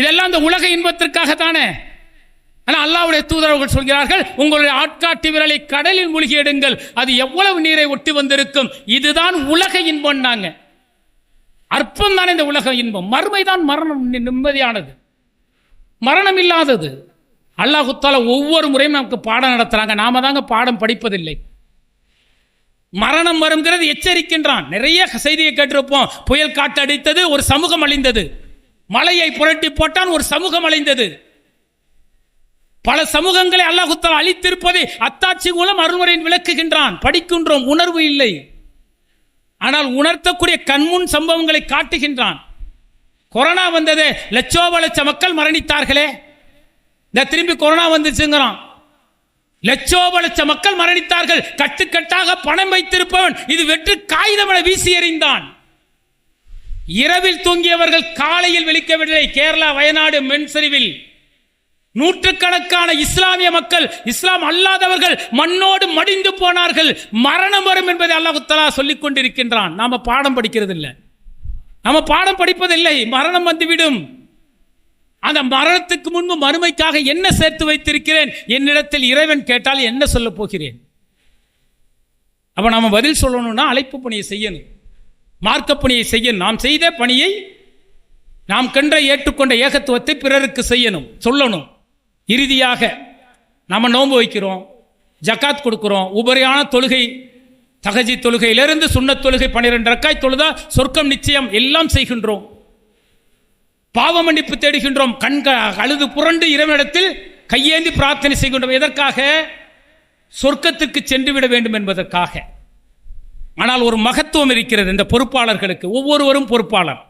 இதெல்லாம் இந்த உலக இன்பத்திற்காகத்தானே. ஆனால் அல்லாஹ்வுடைய தூதர்கள் சொல்கிறார்கள், உங்களுடைய ஆட்காட்டி விரலை கடலில் மூழ்கி எடுங்கள், அது எவ்வளவு நீரை ஒட்டி வந்திருக்கும். இதுதான் உலக இன்பம். நாங்க அற்பம் தானே இந்த உலக இன்பம். மறுமைதான் மரணம், நிம்மதியானது, மரணம் இல்லாதது. அல்லாஹ் தஆலா ஒவ்வொரு முறையும் நமக்கு பாடம் நடத்துறாங்க. நாம தாங்க பாடம் படிப்பதில்லை. மரணம் வருங்கிறது எச்சரிக்கின்றான். நிறைய செய்தியை கேட்டிருப்போம். புயல் காற்று அடித்தது, ஒரு சமூகம் அழிந்தது. மலையை புரட்டி போட்டான், ஒரு சமூகம் அழிந்தது. பல சமூகங்களை அல்லாஹ் தஆலா அழித்திருப்பதை அத்தாட்சி மூலம் அருள்முறையில் விளக்குகின்றான். படிக்கின்றோம், உணர்வு இல்லை. ஆனால் உணர்த்தக்கூடிய கண்முன் சம்பவங்களை காட்டுகின்றான். கொரோனா வந்தது, லட்சோப மக்கள் மரணித்தார்களே. இந்த திரும்பி கொரோனா வந்துச்சுங்கிறான். லட்சோப மக்கள் மரணித்தார்கள். கட்டுக்கட்டாக பணம் வைத்திருப்பவன் இது வெற்று காகிதம் என வீசி எறிந்தான். இரவில் தூங்கியவர்கள் காலையில் விழிக்கவில்லை. கேரளா வயநாடு மண் சரிவில் நூற்றுக்கணக்கான இஸ்லாமிய மக்கள், இஸ்லாம் அல்லாதவர்கள் மண்ணோடு மடிந்து போனார்கள். மரணம் வரும் என்பதை அல்லாஹ் தஆலா சொல்லிக் கொண்டிருக்கின்றான். நாம பாடம் படிக்கிறது இல்லை, நாம பாடம் படிப்பதில்லை. மரணம் வந்துவிடும். அந்த மரணத்துக்கு முன்பு மறுமைக்காக என்ன சேர்த்து வைத்திருக்கிறேன்? என்னிடத்தில் இறைவன் கேட்டால் என்ன சொல்ல போகிறேன்? அப்ப நாம பதில் சொல்லணும்னா அழைப்பு பணியை செய்யணும், மார்க்க பணியை செய்யணும். நாம் செய்த பணியை, நாம் கண்ட ஏற்றுக்கொண்ட ஏகத்துவத்தை பிறருக்கு செய்யணும், சொல்லணும். இறுதியாக நாம நோன்பு வைக்கிறோம், ஜக்காத் கொடுக்கிறோம், உபரியான தொழுகை, தஹஜி தொழுகையிலிருந்து சுன்னத் தொழுகை 12 ரக்காய் தொழுதா சொர்க்கம் நிச்சயம், எல்லாம் செய்கின்றோம். பாவ மன்னிப்பு தேடுகின்றோம், அழுது புரண்டு இறைவனிடத்தில் கையேந்தி பிரார்த்தனை செய்கின்றோம். எதற்காக? சொர்க்கத்திற்கு சென்று விட வேண்டும் என்பதற்காக. ஆனால் ஒரு மகத்துவம் இருக்கிறது இந்த பொறுப்பாளர்களுக்கு. ஒவ்வொருவரும் பொறுப்பாளர்.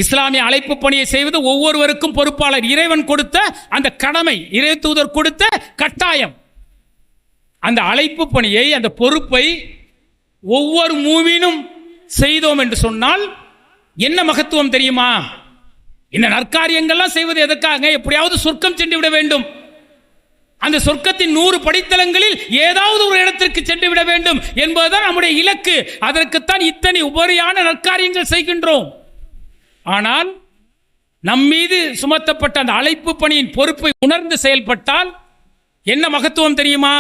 இஸ்லாமிய அழைப்பு பணியை செய்வது ஒவ்வொருவருக்கும் பொறுப்பாளர். இறைவன் கொடுத்த அந்த கடமை, இறை தூதர் கொடுத்த கட்டாயம். அந்த அழைப்பு பணியை, அந்த பொறுப்பை ஒவ்வொரு மூவினும் செய்தோம் என்று சொன்னால் என்ன மகத்துவம் தெரியுமா? இந்த நற்காரியங்கள்லாம் செய்வது எதற்காக? எப்படியாவது சொர்க்கம் சென்று விட வேண்டும். அந்த சொர்க்கத்தின் 100 படித்தளங்களில் ஏதாவது ஒரு இடத்திற்கு சென்று விட வேண்டும் என்பதுதான் நம்முடைய இலக்கு. அதற்குத்தான் இத்தனை உபரியான நற்காரியங்கள் செய்கின்றோம். ஆனால் நம்மீது சுமத்தப்பட்ட அந்த அழைப்பு பணியின் பொறுப்பை உணர்ந்து செயல்பட்டால் என்ன மகத்துவம் தெரியுமா?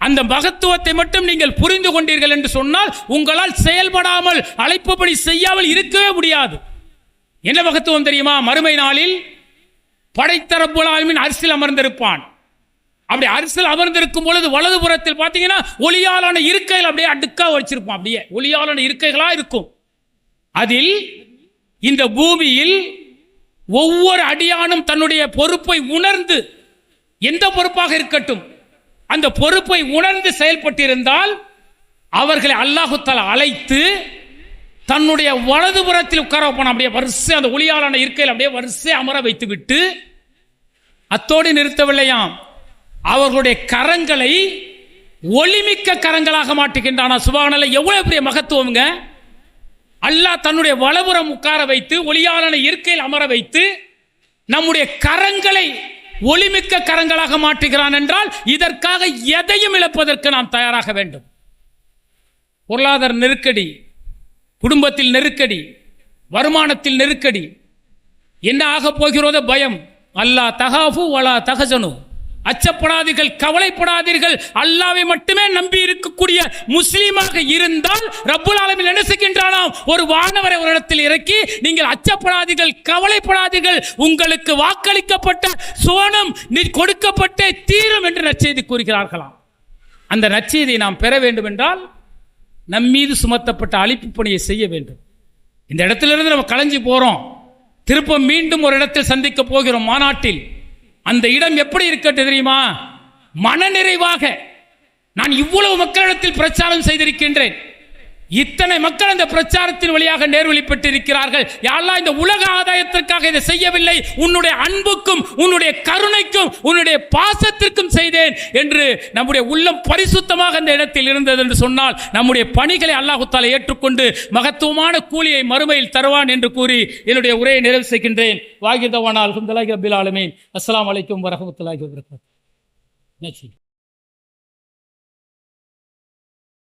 அந்த மகத்துவத்தை மட்டும் நீங்கள் புரிந்து கொண்டீர்கள் என்று சொன்னால் உங்களால் செயல்படாமல் அழைப்பு பணி செய்யாமல் இருக்கவே முடியாது. என்ன மகத்துவம் தெரியுமா? மறுமை நாளில் படைத்த ரப்புல் ஆலமீன் அரிசில் அமர்ந்திருப்பான். அப்படி அரிசில் அமர்ந்திருக்கும் பொழுது வலதுபுறத்தில் பார்த்தீங்கன்னா ஒளியாலான இருக்கைகள் அப்படியே அடுக்கா வச்சிருப்போம். அப்படியே ஒளியாலான இருக்கைகளா இருக்கும். அதில் இந்த பூமியில் ஒவ்வொரு அடியானும் தன்னுடைய பொறுப்பை உணர்ந்து, எந்த பொறுப்பாக இருக்கட்டும், அந்த பொறுப்பை உணர்ந்து செயல்பட்டிருந்தால் அவர்களை அல்லாஹு தஆலா அழைத்து தன்னுடைய வலதுபுறத்தில் உட்கார வைப்பான். அப்படியே வரிசை அந்த ஒளியாலான இருக்கையில் அப்படியே வரிசை அமர வைத்து விட்டு அத்தோடு நிறுத்தவில்லையாம், அவர்களுடைய கரங்களை ஒளிமிக்க கரங்களாக மாட்டுகின்றானா. சுப்ஹானல்லாஹ், எவ்வளவு பெரிய மகத்துவங்க! அல்லாஹ் தன்னுடைய வலதுபுறம் உட்கார வைத்து ஒளியாலான இருக்கையில் அமர வைத்து நம்முடைய கரங்களை ஒளிமிக்க கரங்களாக மாற்றுகிறான் என்றால் இதற்காக எதையும் இழப்பதற்கு நாம் தயாராக வேண்டும். பொருளாதார நெருக்கடி, குடும்பத்தில் நெருக்கடி, வருமானத்தில் நெருக்கடி, என்ன ஆக போகிறதோ பயம். அல்லா தகாஃபு வலா தஹஸனு, அச்சப்படாதீர்கள், கவலைப்படாதீர்கள். அல்லாஹ்வை மட்டுமே நம்பி இருக்கக்கூடிய முஸ்லீமாக இருந்தால் ரப்புல் ஆலமீன் என்ன செய்கின்றானாம்? ஒரு வானவரை ஒரு இடத்தில் இறக்கி, நீங்கள் அச்சப்படாதீர்கள், கவலைப்படாதீர்கள், உங்களுக்கு வாக்களிக்கப்பட்ட சுவனம் கொடுக்கப்பட்ட தீரும் என்று நற்செய்தி கூறுகிறார்களாம். அந்த நற்செய்தியை நாம் பெற வேண்டும் என்றால் நம்மீது சுமத்தப்பட்ட அழைப்பு பணியை செய்ய வேண்டும். இந்த இடத்திலிருந்து நம்ம கலைஞ்சி போறோம், திரும்ப மீண்டும் ஒரு இடத்தில் சந்திக்க போகிறோம் மாநாட்டில். அந்த இடம் எப்படி இருக்கட்டும் தெரியுமா? மனநிறைவாக நான் இவ்வளவு மக்களிடத்தில் பிரச்சாரம் செய்திருக்கின்றேன், இத்தனை மக்கள் அந்த பிரச்சாரத்தின் வழியாக நேர்வழி பெற்றிருக்கிறார்கள். யா அல்லாஹ், இந்த உலக ஆதாயத்திற்காக இதை செய்யவில்லை, உன்னுடைய அன்புக்கும் உன்னுடைய கருணைக்கும் உன்னுடைய பாசத்திற்கும் செய்தேன் என்று நம்முடைய உள்ளம் பரிசுத்தமாக அந்த இடத்தில் இருந்தது என்று சொன்னால் நம்முடைய பணிகளை அல்லாஹ் தஆலா ஏற்றுக்கொண்டு மகத்துவமான கூலியை மறுமையில் தருவான் என்று கூறி என்னுடைய உரையை நிறைவு செய்கின்றேன். வாகிதவானா அல்ஹம்துலில்லாஹி ரப்பில் ஆலமீன். அஸ்ஸலாமு அலைக்கும் வரஹ்மத்துல்லாஹி வபரகாத்துஹு.